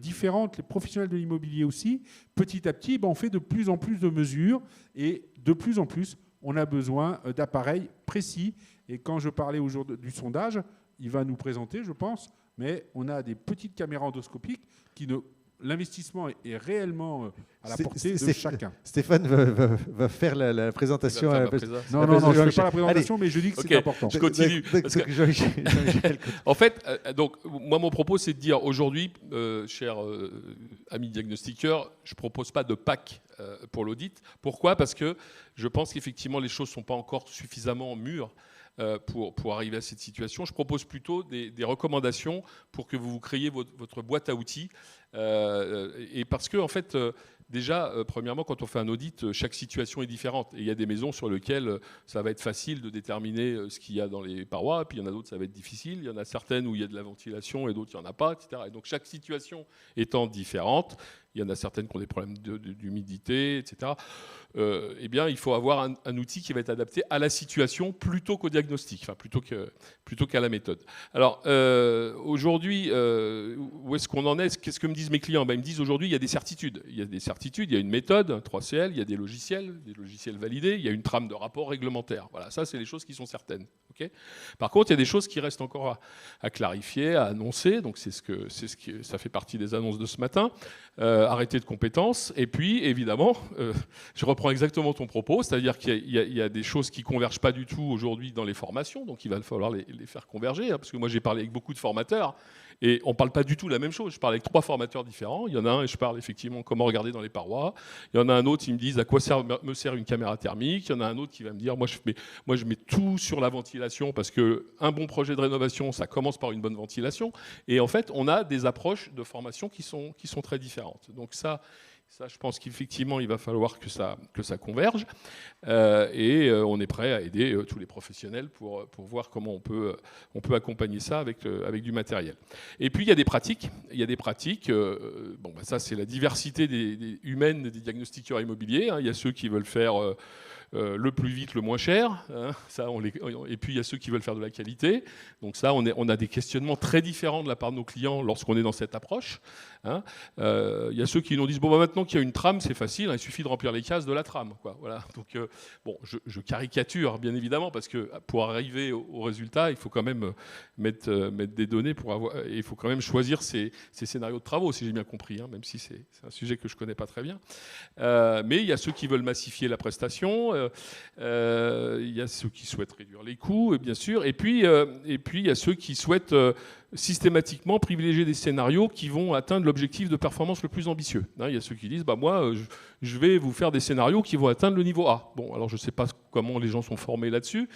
différentes, les professionnels de l'immobilier aussi, petit à petit, on fait de plus en plus de mesures, et de plus en plus, on a besoin d'appareils précis. Et quand je parlais aujourd'hui du sondage, il va nous présenter, je pense, mais on a des petites caméras endoscopiques qui ne... L'investissement est réellement à la portée de chacun. Stéphane va faire la présentation. Non, je ne fais pas la présentation, mais je dis que c'est important. Je continue. En fait, donc, moi, mon propos, c'est de dire aujourd'hui, chers amis diagnostiqueurs, je ne propose pas de pack pour l'audit. Pourquoi ? Parce que je pense qu'effectivement, les choses ne sont pas encore suffisamment mûres pour arriver à cette situation. Je propose plutôt des recommandations pour que vous créiez votre boîte à outils. Et parce que, en fait, déjà, premièrement, quand on fait un audit, chaque situation est différente. Et il y a des maisons sur lesquelles ça va être facile de déterminer ce qu'il y a dans les parois, puis il y en a d'autres, ça va être difficile. Il y en a certaines où il y a de la ventilation et d'autres, il n'y en a pas, etc. Et donc, chaque situation étant différente, il y en a certaines qui ont des problèmes d'humidité, etc. Eh bien, il faut avoir un outil qui va être adapté à la situation plutôt qu'au diagnostic, enfin plutôt qu'à la méthode. Alors, aujourd'hui, où est-ce qu'on en est ? Qu'est-ce que me disent mes clients ? Ils me disent aujourd'hui, il y a des certitudes. Il y a des certitudes, il y a une méthode, un 3CL, il y a des logiciels validés, il y a une trame de rapport réglementaire. Voilà, ça, c'est les choses qui sont certaines. Okay ? Par contre, il y a des choses qui restent encore à clarifier, à annoncer. Donc, ça fait partie des annonces de ce matin. Arrêté de compétences. Et puis, évidemment, je reprends exactement ton propos, c'est-à-dire qu'il y a des choses qui ne convergent pas du tout aujourd'hui dans les formations, donc il va falloir les faire converger, hein, parce que moi, j'ai parlé avec beaucoup de formateurs, Et on ne parle pas du tout la même chose. Je parle avec 3 formateurs différents. Il y en a un et je parle effectivement comment regarder dans les parois. Il y en a un autre qui me dit à quoi me sert une caméra thermique. Il y en a un autre qui va me dire moi je mets tout sur la ventilation parce qu'un bon projet de rénovation, ça commence par une bonne ventilation. Et en fait, on a des approches de formation qui sont très différentes. Donc ça, je pense qu'effectivement, il va falloir que ça converge. Et on est prêt à aider tous les professionnels pour voir comment on peut accompagner ça avec du matériel. Et puis, il y a des pratiques. Ça, c'est la diversité humaine des diagnostiqueurs immobiliers. Il y a ceux qui veulent faire le plus vite, le moins cher. Et puis, il y a ceux qui veulent faire de la qualité. Donc ça, on a des questionnements très différents de la part de nos clients lorsqu'on est dans cette approche. Il y a ceux qui nous disent maintenant qu'il y a une trame, c'est facile, il suffit de remplir les cases de la trame. Voilà. Donc, je caricature, bien évidemment, parce que pour arriver au résultat, il faut quand même mettre des données et il faut quand même choisir ces scénarios de travaux, si j'ai bien compris, même si c'est un sujet que je ne connais pas très bien. Mais il y a ceux qui veulent massifier la prestation, il y a ceux qui souhaitent réduire les coûts, bien sûr, et puis il y a ceux qui souhaitent systématiquement privilégier des scénarios qui vont atteindre l'objectif de performance le plus ambitieux. Il y a ceux qui disent moi, je vais vous faire des scénarios qui vont atteindre le niveau A. Bon, alors je ne sais pas comment les gens sont formés là-dessus,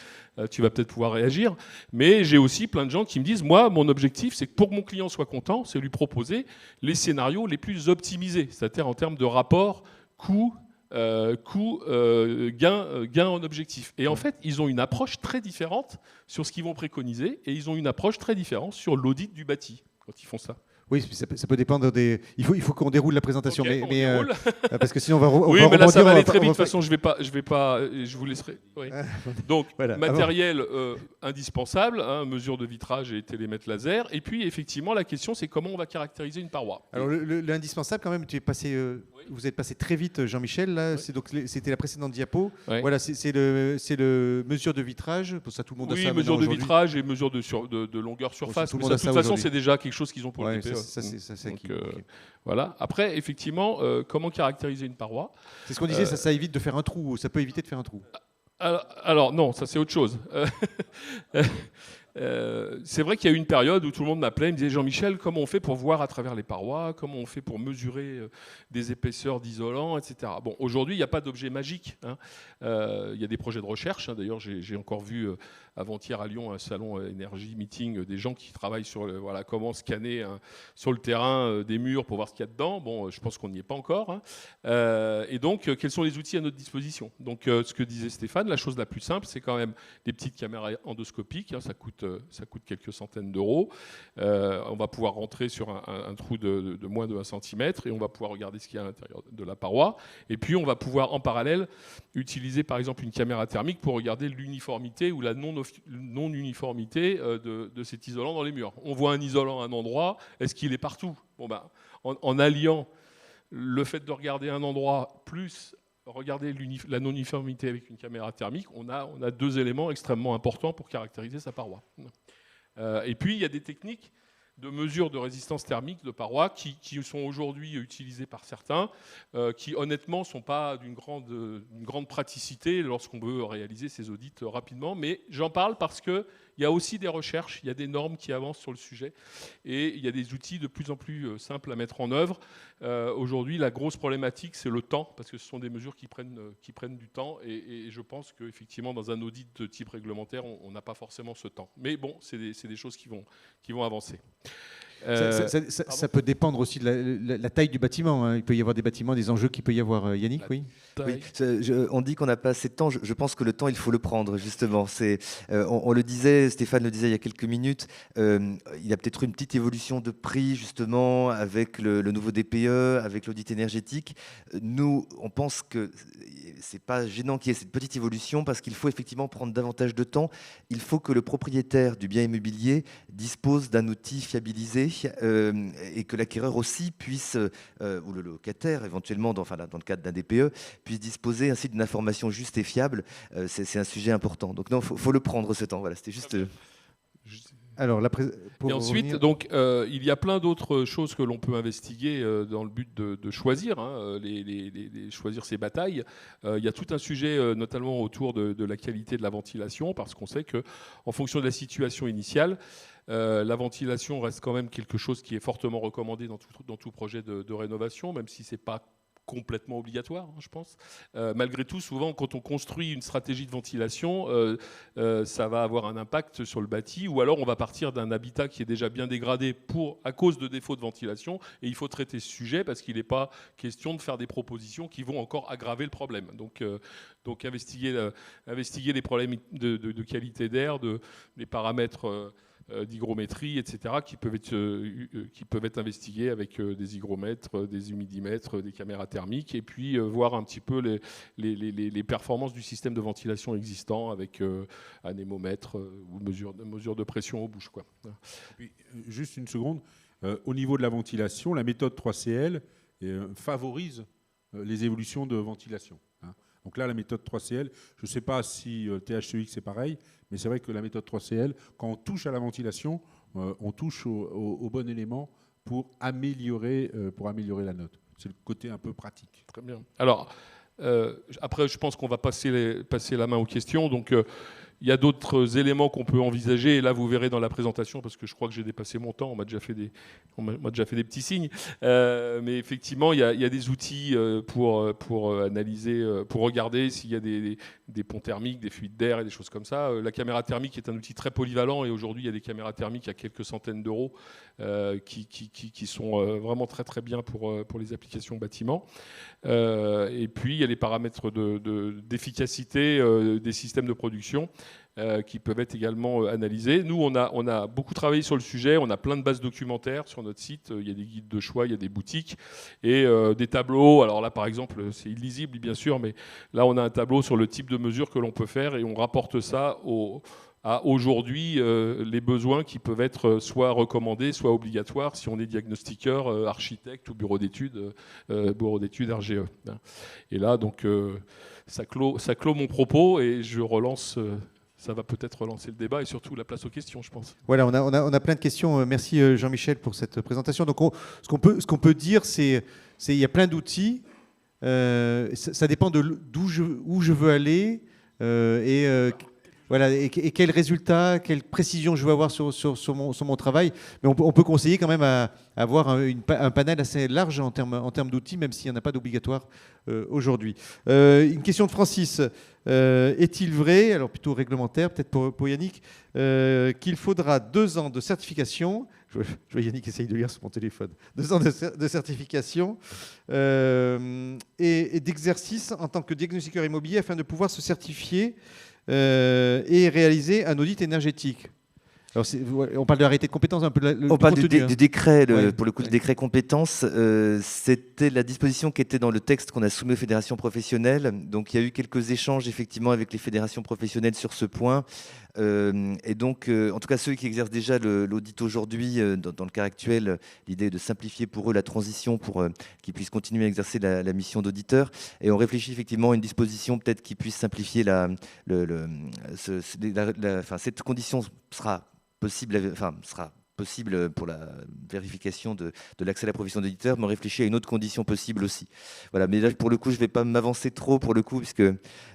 tu vas peut-être pouvoir réagir, mais j'ai aussi plein de gens qui me disent moi, mon objectif, c'est que pour que mon client soit content, c'est lui proposer les scénarios les plus optimisés, c'est-à-dire en termes de rapport coût, gain en objectif. Et en fait, ils ont une approche très différente sur ce qu'ils vont préconiser et ils ont une approche très différente sur l'audit du bâti quand ils font ça. Oui, ça peut dépendre des. Il faut qu'on déroule la présentation, okay, parce que sinon on va. Oui, mais là ça va aller très vite. De toute façon, je vais pas. Je vous laisserai. Oui. Donc voilà, matériel indispensable, mesure de vitrage et télémètre laser. Et puis effectivement, la question c'est comment on va caractériser une paroi. Alors l'indispensable quand même, vous êtes passé très vite, Jean-Michel. Là, c'était la précédente diapo. Oui. Voilà, c'est le mesure de vitrage. Pour ça, tout le monde a ça. Oui, mesure de vitrage et mesure de longueur surface. Mais ça, de toute façon, c'est déjà quelque chose qu'ils ont pour le DPE. Voilà. Après, effectivement, comment caractériser une paroi ? C'est ce qu'on disait, ça évite de faire un trou. Ça peut éviter de faire un trou. Alors non, ça c'est autre chose. C'est vrai qu'il y a eu une période où tout le monde m'appelait, me disait Jean-Michel, comment on fait pour voir à travers les parois, comment on fait pour mesurer des épaisseurs d'isolants, etc. Bon, aujourd'hui, il n'y a pas d'objet magique. Il y a des projets de recherche. D'ailleurs, j'ai encore vu avant-hier à Lyon un salon énergie meeting des gens qui travaillent sur comment scanner sur le terrain des murs pour voir ce qu'il y a dedans. Bon, je pense qu'on n'y est pas encore. Et donc, quels sont les outils à notre disposition ? Donc, ce que disait Stéphane, la chose la plus simple, c'est quand même des petites caméras endoscopiques. Ça coûte quelques centaines d'euros. On va pouvoir rentrer sur un trou de moins de 1 cm et on va pouvoir regarder ce qu'il y a à l'intérieur de la paroi. Et puis, on va pouvoir en parallèle utiliser par exemple une caméra thermique pour regarder l'uniformité ou la non-uniformité de cet isolant dans les murs. On voit un isolant à un endroit, est-ce qu'il est partout ? En alliant le fait de regarder un endroit plus regarder la non-uniformité avec une caméra thermique, on a 2 éléments extrêmement importants pour caractériser sa paroi. Et puis, il y a des techniques de mesure de résistance thermique de parois qui sont aujourd'hui utilisées par certains, qui honnêtement ne sont pas d'une grande praticité lorsqu'on veut réaliser ces audits rapidement. Mais j'en parle parce qu'il y a aussi des recherches, il y a des normes qui avancent sur le sujet et il y a des outils de plus en plus simples à mettre en œuvre. Aujourd'hui, la grosse problématique, c'est le temps, parce que ce sont des mesures qui prennent du temps et je pense qu'effectivement, dans un audit de type réglementaire, on n'a pas forcément ce temps. Mais bon, c'est des choses qui vont avancer. Ça peut dépendre aussi de la taille du bâtiment. Il peut y avoir des bâtiments, des enjeux qu'il peut y avoir. Yannick, oui. On dit qu'on n'a pas assez de temps. Je pense que le temps, il faut le prendre, justement. On le disait, Stéphane le disait il y a quelques minutes, il y a peut-être une petite évolution de prix, justement, avec le nouveau DPE, avec l'audit énergétique. Nous, on pense que c'est pas gênant qu'il y ait cette petite évolution parce qu'il faut effectivement prendre davantage de temps. Il faut que le propriétaire du bien immobilier dispose d'un outil fiabilisé et que l'acquéreur aussi puisse, ou le locataire éventuellement, dans le cadre d'un DPE, puisse disposer ainsi d'une information juste et fiable. C'est un sujet important. Donc non, faut le prendre ce temps. Voilà, c'était juste... Alors, et ensuite, donc, il y a plein d'autres choses que l'on peut investiguer dans le but de choisir, choisir ses batailles. Il y a tout un sujet, notamment autour de la qualité de la ventilation, parce qu'on sait qu'en fonction de la situation initiale, La ventilation reste quand même quelque chose qui est fortement recommandé dans tout projet de rénovation, même si ce n'est pas complètement obligatoire, hein, je pense. Malgré tout, souvent, quand on construit une stratégie de ventilation, ça va avoir un impact sur le bâti, ou alors on va partir d'un habitat qui est déjà bien dégradé à cause de défauts de ventilation, et il faut traiter ce sujet parce qu'il n'est pas question de faire des propositions qui vont encore aggraver le problème. Donc investiguer les problèmes de qualité d'air, les paramètres d'hygrométrie, etc., qui peuvent être investigués avec des hygromètres, des humidimètres, des caméras thermiques, et puis voir un petit peu les performances du système de ventilation existant avec anémomètre ou mesure de pression aux bouches, quoi. Puis, juste une seconde. Au niveau de la ventilation, la méthode 3CL favorise les évolutions de ventilation, hein. Donc là, la méthode 3CL, je ne sais pas si THCX c'est pareil, mais c'est vrai que la méthode 3CL, quand on touche à la ventilation, on touche au bon élément pour améliorer la note. C'est le côté un peu pratique. Très bien. Alors, après, je pense qu'on va passer la main aux questions. Donc, il y a d'autres éléments qu'on peut envisager. Et là, vous verrez dans la présentation, parce que je crois que j'ai dépassé mon temps. On m'a déjà fait des petits signes. Mais effectivement, il y a des outils pour analyser, pour regarder s'il y a des ponts thermiques, des fuites d'air et des choses comme ça. La caméra thermique est un outil très polyvalent. Et aujourd'hui, il y a des caméras thermiques à quelques centaines d'euros qui sont vraiment très, très bien pour les applications bâtiments. Et puis, il y a les paramètres d'efficacité des systèmes de production qui peuvent être également analysés. Nous, on a beaucoup travaillé sur le sujet. On a plein de bases documentaires sur notre site. Il y a des guides de choix, il y a des boutiques et des tableaux. Alors là, par exemple, c'est illisible, bien sûr, mais là, on a un tableau sur le type de mesures que l'on peut faire et on rapporte ça à aujourd'hui les besoins qui peuvent être soit recommandés, soit obligatoires si on est diagnostiqueur, architecte ou bureau d'études RGE. Et là, donc, ça clôt mon propos et je relance. Ça va peut-être relancer le débat et surtout la place aux questions, je pense. Voilà, on a plein de questions. Merci Jean-Michel pour cette présentation. Donc, ce qu'on peut dire, c'est qu'il y a plein d'outils. Ça dépend où je veux aller voilà, et quels résultats, quelle précision je veux avoir sur mon travail. Mais on peut conseiller quand même à avoir un panel assez large en termes d'outils, même s'il n'y en a pas d'obligatoire aujourd'hui. Une question de Francis. Est-il vrai, alors plutôt réglementaire, peut-être pour Yannick, qu'il faudra 2 ans de certification, je vois Yannick essaye de lire sur mon téléphone, 2 ans de certification et d'exercice en tant que diagnostiqueur immobilier afin de pouvoir se certifier et réaliser un audit énergétique? Alors on parle de l'arrêté de compétences, un peu on parle du décret, ouais, pour le coup, le décret compétences. C'était la disposition qui était dans le texte qu'on a soumis aux fédérations professionnelles. Donc il y a eu quelques échanges effectivement avec les fédérations professionnelles sur ce point. Et donc, en tout cas, ceux qui exercent déjà l'audit aujourd'hui, dans le cas actuel, l'idée est de simplifier pour eux la transition pour qu'ils puissent continuer à exercer la mission d'auditeur. Et on réfléchit effectivement à une disposition peut-être qui puisse simplifier cette condition sera possible pour la vérification de l'accès à la profession d'éditeur, mais on réfléchit à une autre condition possible aussi. Voilà, mais là, pour le coup, je ne vais pas m'avancer trop, pour le coup, puisque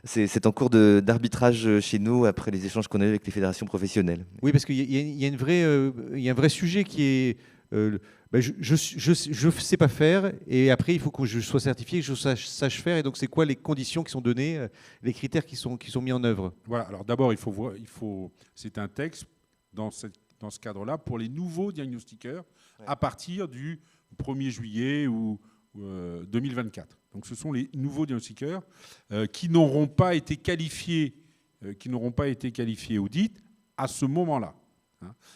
c'est en cours d'arbitrage chez nous, après les échanges qu'on a eu avec les fédérations professionnelles. Oui, parce qu'il y a un vrai sujet qui est... je ne sais pas faire, et après, il faut que je sois certifié, que je sache faire, et donc c'est quoi les conditions qui sont données, les critères qui sont mis en œuvre? Voilà, alors d'abord, c'est un texte dans ce cadre-là pour les nouveaux diagnostiqueurs à partir du 1er juillet ou 2024. Donc ce sont les nouveaux diagnostiqueurs qui n'auront pas été qualifiés audit à ce moment-là.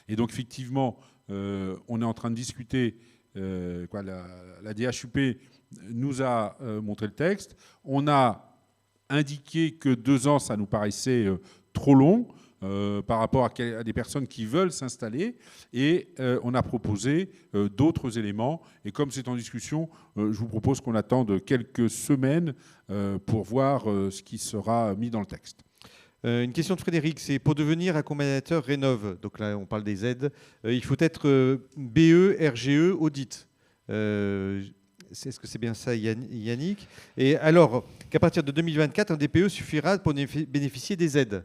Et donc effectivement, on est en train de discuter, la DHUP nous a montré le texte, on a indiqué que 2 ans, ça nous paraissait trop long, par rapport à des personnes qui veulent s'installer, et on a proposé d'autres éléments. Et comme c'est en discussion, je vous propose qu'on attende quelques semaines pour voir ce qui sera mis dans le texte. Une question de Frédéric, c'est pour devenir accompagnateur Rénov', donc là on parle des aides, il faut être BE, RGE, audit. Est-ce que c'est bien ça, Yannick? Et alors qu'à partir de 2024, un DPE suffira pour bénéficier des aides?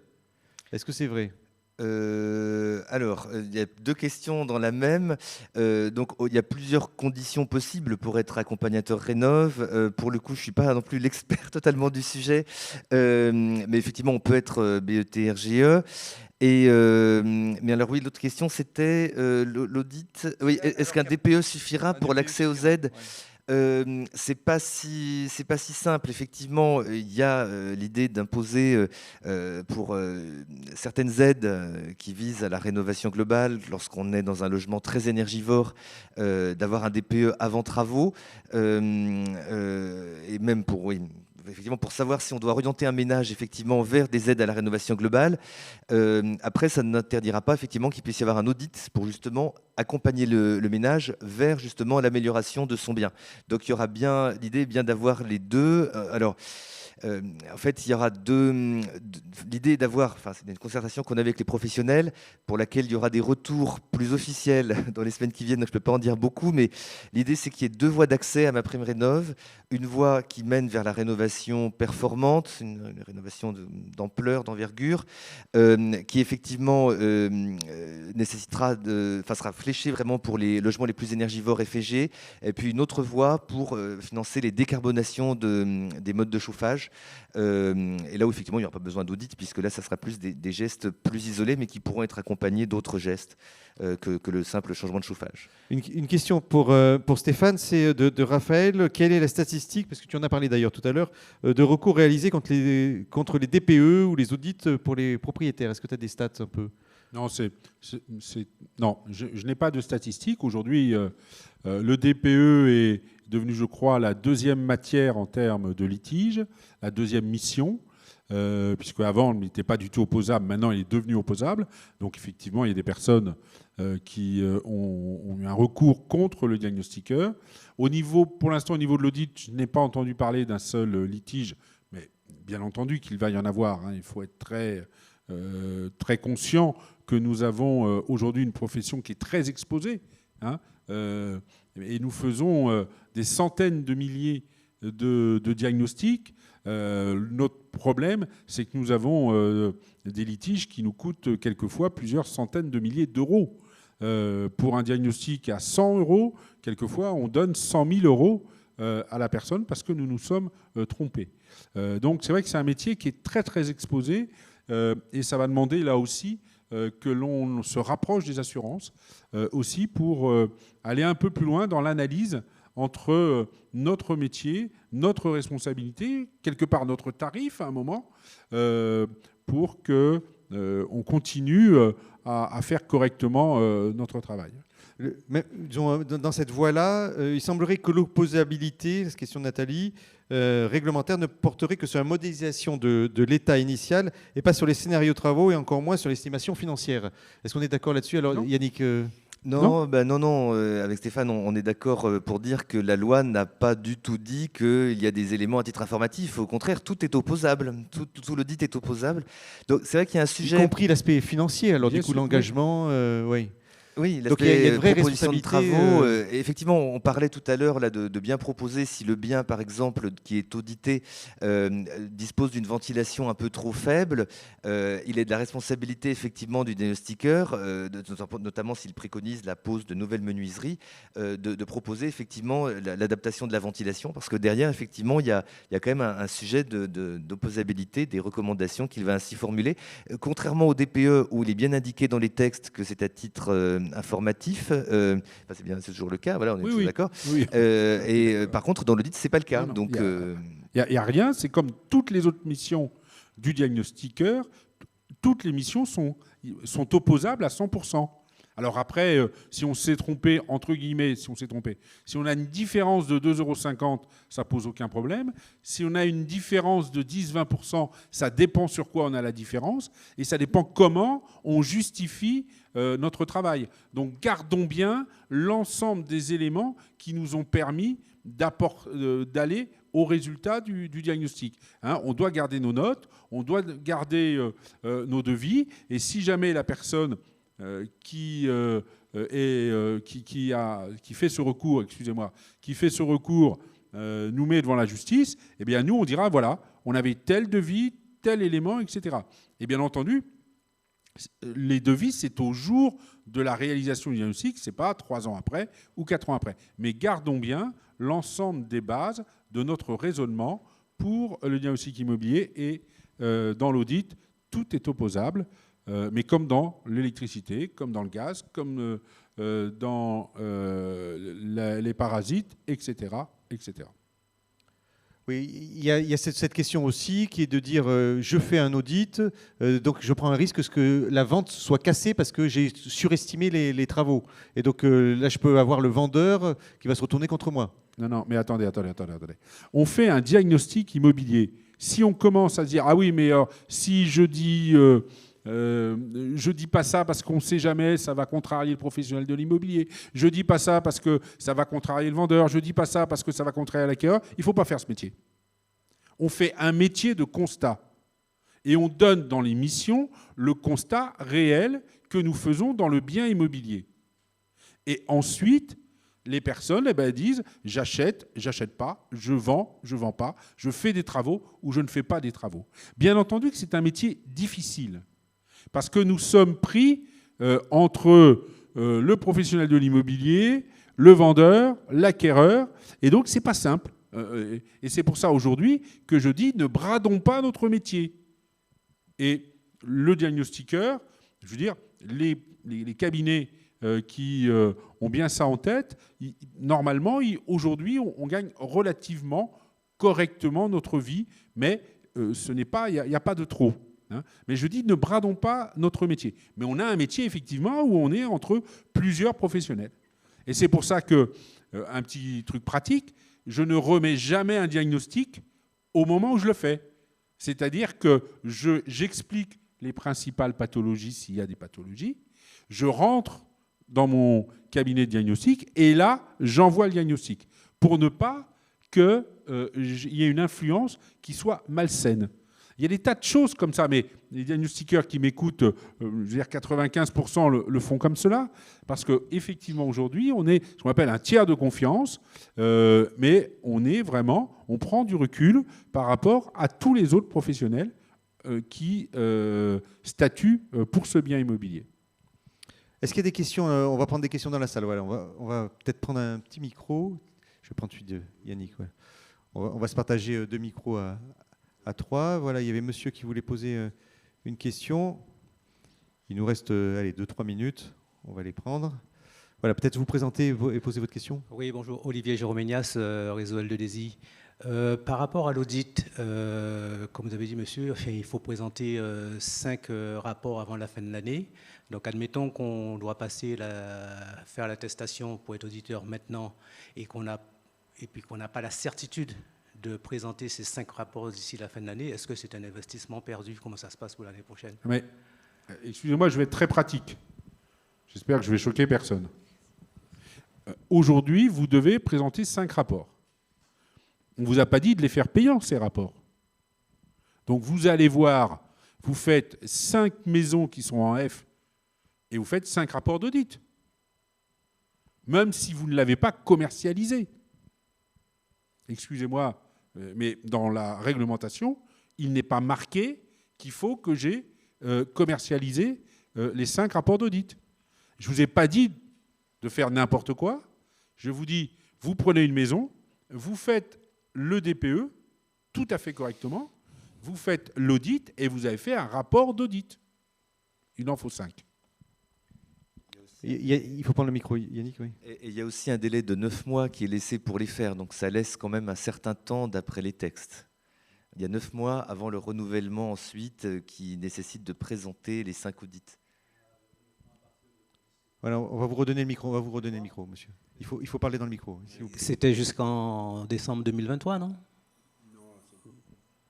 Est-ce que c'est vrai? Alors, il y a deux questions dans la même. Donc, il y a plusieurs conditions possibles pour être accompagnateur rénov'. Pour le coup, je ne suis pas non plus l'expert totalement du sujet. Mais effectivement, on peut être BET RGE. Mais alors oui, l'autre question, c'était l'audit. Oui, est-ce qu'un DPE suffira pour l'accès aux aides? C'est pas si simple. Effectivement, il y a l'idée d'imposer pour certaines aides qui visent à la rénovation globale, lorsqu'on est dans un logement très énergivore, d'avoir un DPE avant travaux, et même pour oui, effectivement, pour savoir si on doit orienter un ménage effectivement vers des aides à la rénovation globale. Après, ça n'interdira pas effectivement qu'il puisse y avoir un audit pour justement accompagner le ménage vers justement l'amélioration de son bien. Donc, il y aura bien l'idée bien d'avoir les deux. En fait, il y aura l'idée d'avoir, enfin, c'est une concertation qu'on a avec les professionnels, pour laquelle il y aura des retours plus officiels dans les semaines qui viennent, donc je ne peux pas en dire beaucoup, mais l'idée, c'est qu'il y ait deux voies d'accès à MaPrimeRénov', une voie qui mène vers la rénovation performante, une rénovation d'ampleur, d'envergure, qui effectivement sera fléchée vraiment pour les logements les plus énergivores FG, et puis une autre voie pour financer les décarbonations des modes de chauffage. Et là où effectivement il n'y aura pas besoin d'audit, puisque là ça sera plus des gestes plus isolés, mais qui pourront être accompagnés d'autres gestes que le simple changement de chauffage. Une question pour Stéphane, c'est de Raphaël. Quelle est la statistique, parce que tu en as parlé d'ailleurs tout à l'heure, de recours réalisés contre les DPE ou les audits pour les propriétaires? Est-ce que tu as des stats un peu? Non, non, je n'ai pas de statistiques. Aujourd'hui, le DPE est devenu, je crois, la deuxième matière en termes de litige, la deuxième mission, puisque avant, il n'était pas du tout opposable. Maintenant, il est devenu opposable. Donc, effectivement, il y a des personnes qui ont eu un recours contre le diagnostiqueur. Pour l'instant, au niveau de l'audit, je n'ai pas entendu parler d'un seul litige, mais bien entendu qu'il va y en avoir. Il faut être très conscient que nous avons aujourd'hui une profession qui est très exposée. Et nous faisons des centaines de milliers de diagnostics. Notre problème, c'est que nous avons des litiges qui nous coûtent quelquefois plusieurs centaines de milliers d'euros. Pour un diagnostic à 100 euros, quelquefois, on donne 100 000 euros à la personne parce que nous nous sommes trompés. Donc c'est vrai que c'est un métier qui est très très exposé et ça va demander là aussi que l'on se rapproche des assurances aussi pour aller un peu plus loin dans l'analyse entre notre métier, notre responsabilité, quelque part notre tarif à un moment, pour qu'on continue à faire correctement notre travail. Dans cette voie-là, il semblerait que l'opposabilité, cette question de Nathalie, réglementaire ne porterait que sur la modélisation de l'état initial et pas sur les scénarios de travaux et encore moins sur l'estimation financière. Est-ce qu'on est d'accord là-dessus? Alors, non. Yannick Non, avec Stéphane, on est d'accord pour dire que la loi n'a pas du tout dit qu'il y a des éléments à titre informatif. Au contraire, tout est opposable. Tout l'audit est opposable. Donc c'est vrai qu'il y a un sujet... Y compris l'aspect financier, alors bien du coup sûr, l'engagement, oui. Oui, donc il y a une vraie proposition de responsabilité. Travaux. Effectivement, on parlait tout à l'heure là de bien proposer si le bien, par exemple, qui est audité, dispose d'une ventilation un peu trop faible, il est de la responsabilité effectivement du diagnostiqueur, notamment s'il préconise la pose de nouvelles menuiseries, de proposer effectivement l'adaptation de la ventilation, parce que derrière, effectivement, il y a quand même un sujet d'opposabilité des recommandations qu'il va ainsi formuler. Contrairement au DPE, où il est bien indiqué dans les textes que c'est à titre informatif, c'est toujours le cas, voilà, on est tous d'accord. Oui. Par contre, dans l'audit, c'est pas le cas. Non, donc, il n'y a rien, c'est comme toutes les autres missions du diagnostiqueur, toutes les missions sont opposables à 100%. Alors après, si on s'est trompé, entre guillemets, si on a une différence de 2,50 €, ça pose aucun problème. Si on a une différence de 10-20%, ça dépend sur quoi on a la différence et ça dépend comment on justifie notre travail. Donc gardons bien l'ensemble des éléments qui nous ont permis d'aller au résultat du diagnostic. On doit garder nos notes, on doit garder nos devis et si jamais la personne qui fait ce recours, nous met devant la justice, eh bien nous on dira voilà, on avait tel devis, tel élément, etc. Et bien entendu, Les devis, c'est au jour de la réalisation du diagnostic, ce n'est pas 3 ans après ou 4 ans après. Mais gardons bien l'ensemble des bases de notre raisonnement pour le diagnostic immobilier et dans l'audit, tout est opposable, mais comme dans l'électricité, comme dans le gaz, comme dans les parasites, etc., etc. Oui, il y a cette question aussi qui est de dire je fais un audit, donc je prends un risque que la vente soit cassée parce que j'ai surestimé les travaux. Et donc là, je peux avoir le vendeur qui va se retourner contre moi. Non, mais attendez. On fait un diagnostic immobilier. Si on commence à se dire, ah oui, mais si je dis pas ça parce qu'on ne sait jamais, ça va contrarier le professionnel de l'immobilier. Je dis pas ça parce que ça va contrarier le vendeur. Je dis pas ça parce que ça va contrarier l'acquéreur. Il ne faut pas faire ce métier. On fait un métier de constat. Et on donne dans les missions le constat réel que nous faisons dans le bien immobilier. Et ensuite, les personnes disent j'achète, j'achète pas, je vends pas, je fais des travaux ou je ne fais pas des travaux. Bien entendu que c'est un métier difficile. Parce que nous sommes pris entre le professionnel de l'immobilier, le vendeur, l'acquéreur, et donc c'est pas simple. Et c'est pour ça aujourd'hui que je dis ne bradons pas notre métier. Et le diagnostiqueur, je veux dire, les cabinets qui ont bien ça en tête, normalement, aujourd'hui, on gagne relativement correctement notre vie, mais il n'y a pas de trop. Mais je dis, ne bradons pas notre métier. Mais on a un métier, effectivement, où on est entre plusieurs professionnels. Et c'est pour ça que, un petit truc pratique, je ne remets jamais un diagnostic au moment où je le fais. C'est-à-dire que j'explique les principales pathologies, s'il y a des pathologies, je rentre dans mon cabinet de diagnostic et là, j'envoie le diagnostic pour ne pas qu'il y ait une influence qui soit malsaine. Il y a des tas de choses comme ça, mais les diagnostiqueurs qui m'écoutent, je veux dire 95% le font comme cela, parce qu'effectivement aujourd'hui, on est ce qu'on appelle un tiers de confiance, mais on prend du recul par rapport à tous les autres professionnels qui statuent pour ce bien immobilier. Est-ce qu'il y a des questions? On va prendre des questions dans la salle. Voilà, on va peut-être prendre un petit micro. Je vais prendre celui de Yannick. Ouais. On va se partager 2 micros à 3. Voilà, il y avait monsieur qui voulait poser une question. Il nous reste 2-3 minutes. On va les prendre. Voilà, peut-être vous présenter et poser votre question. Oui, bonjour. Olivier Jérôme-Ménias, réseau L2DSI. Par rapport à l'audit, comme vous avez dit, monsieur, il faut présenter 5 rapports avant la fin de l'année. Donc, admettons qu'on doit faire l'attestation pour être auditeur maintenant et puis qu'on n'a pas la certitude de présenter ces 5 rapports d'ici la fin de l'année. Est-ce que c'est un investissement perdu? Comment ça se passe pour l'année prochaine? Mais, excusez-moi, je vais être très pratique. J'espère que je vais choquer personne. Aujourd'hui, vous devez présenter 5 rapports. On ne vous a pas dit de les faire payants, ces rapports. Donc vous allez voir, vous faites 5 maisons qui sont en F et vous faites 5 rapports d'audit. Même si vous ne l'avez pas commercialisé. Excusez-moi, mais dans la réglementation, il n'est pas marqué qu'il faut que j'ai commercialisé les 5 rapports d'audit. Je ne vous ai pas dit de faire n'importe quoi. Je vous dis, vous prenez une maison, vous faites le DPE tout à fait correctement, vous faites l'audit et vous avez fait un rapport d'audit. Il en faut 5. Il faut prendre le micro, Yannick. Oui. Et il y a aussi un délai de 9 mois qui est laissé pour les faire, donc ça laisse quand même un certain temps d'après les textes. Il y a 9 mois avant le renouvellement ensuite qui nécessite de présenter les 5 audits. Voilà, on va vous redonner le micro, monsieur. Il faut parler dans le micro. C'était jusqu'en décembre 2023, non?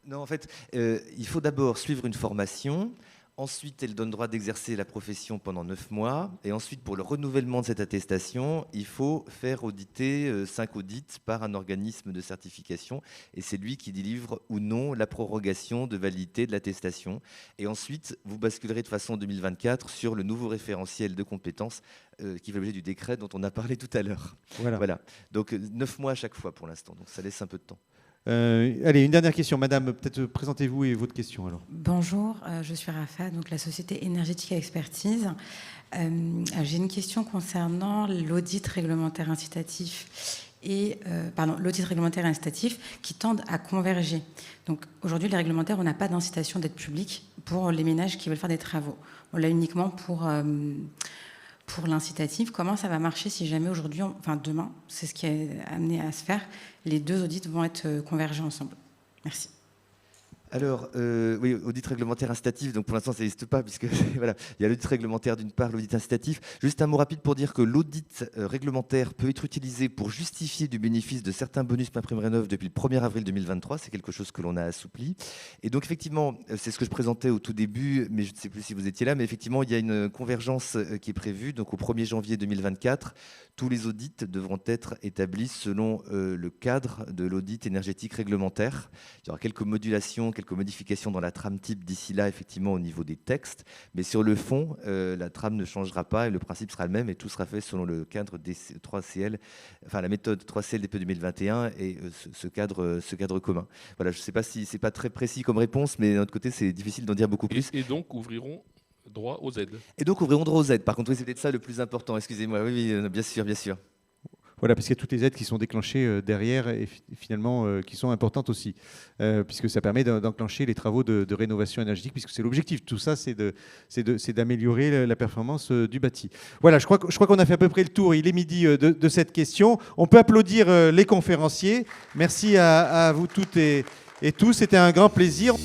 Non, en fait, il faut d'abord suivre une formation. Ensuite, elle donne droit d'exercer la profession pendant 9 mois. Et ensuite, pour le renouvellement de cette attestation, il faut faire auditer 5 audits par un organisme de certification. Et c'est lui qui délivre ou non la prorogation de validité de l'attestation. Et ensuite, vous basculerez de façon 2024 sur le nouveau référentiel de compétences qui fait l'objet du décret dont on a parlé tout à l'heure. Voilà. Donc 9 mois à chaque fois pour l'instant. Donc ça laisse un peu de temps. Allez, une dernière question. Madame, peut-être présentez-vous et votre question alors. Bonjour, je suis Rafa, donc la société Énergétique Expertise. J'ai une question concernant l'audit réglementaire incitatif l'audit réglementaire et incitatif qui tendent à converger. Donc aujourd'hui, les réglementaires, on n'a pas d'incitation d'aide publique pour les ménages qui veulent faire des travaux. On l'a uniquement pour l'incitatif. Comment ça va marcher si jamais aujourd'hui, demain, c'est ce qui est amené à se faire, les deux audits vont être convergés ensemble? Merci. Alors, oui, audit réglementaire incitatif, donc pour l'instant ça n'existe pas, puisque voilà, il y a l'audit réglementaire d'une part, l'audit incitatif. Juste un mot rapide pour dire que l'audit réglementaire peut être utilisé pour justifier du bénéfice de certains bonus MaPrimeRénov' depuis le 1er avril 2023, c'est quelque chose que l'on a assoupli. Et donc effectivement, c'est ce que je présentais au tout début, mais je ne sais plus si vous étiez là, mais effectivement il y a une convergence qui est prévue, donc au 1er janvier 2024, tous les audits devront être établis selon le cadre de l'audit énergétique réglementaire. Il y aura quelques modulations, quelques modifications dans la trame type d'ici là, effectivement, au niveau des textes. Mais sur le fond, la trame ne changera pas et le principe sera le même et tout sera fait selon le cadre des 3CL, enfin la méthode 3CL DP 2021 et ce cadre commun. Voilà, je ne sais pas si c'est pas très précis comme réponse, mais d'un autre côté, c'est difficile d'en dire beaucoup plus. Et donc ouvriront droit aux aides. Et donc ouvriront droit aux aides. Par contre, oui, c'est peut-être ça le plus important. Excusez-moi. Oui, bien sûr, bien sûr. Voilà, parce qu'il y a toutes les aides qui sont déclenchées derrière et finalement qui sont importantes aussi, puisque ça permet d'enclencher les travaux de rénovation énergétique, puisque c'est l'objectif. Tout ça, c'est d'améliorer la performance du bâti. Voilà, je crois qu'on a fait à peu près le tour. Il est midi de cette question. On peut applaudir les conférenciers. Merci à vous toutes et tous. C'était un grand plaisir.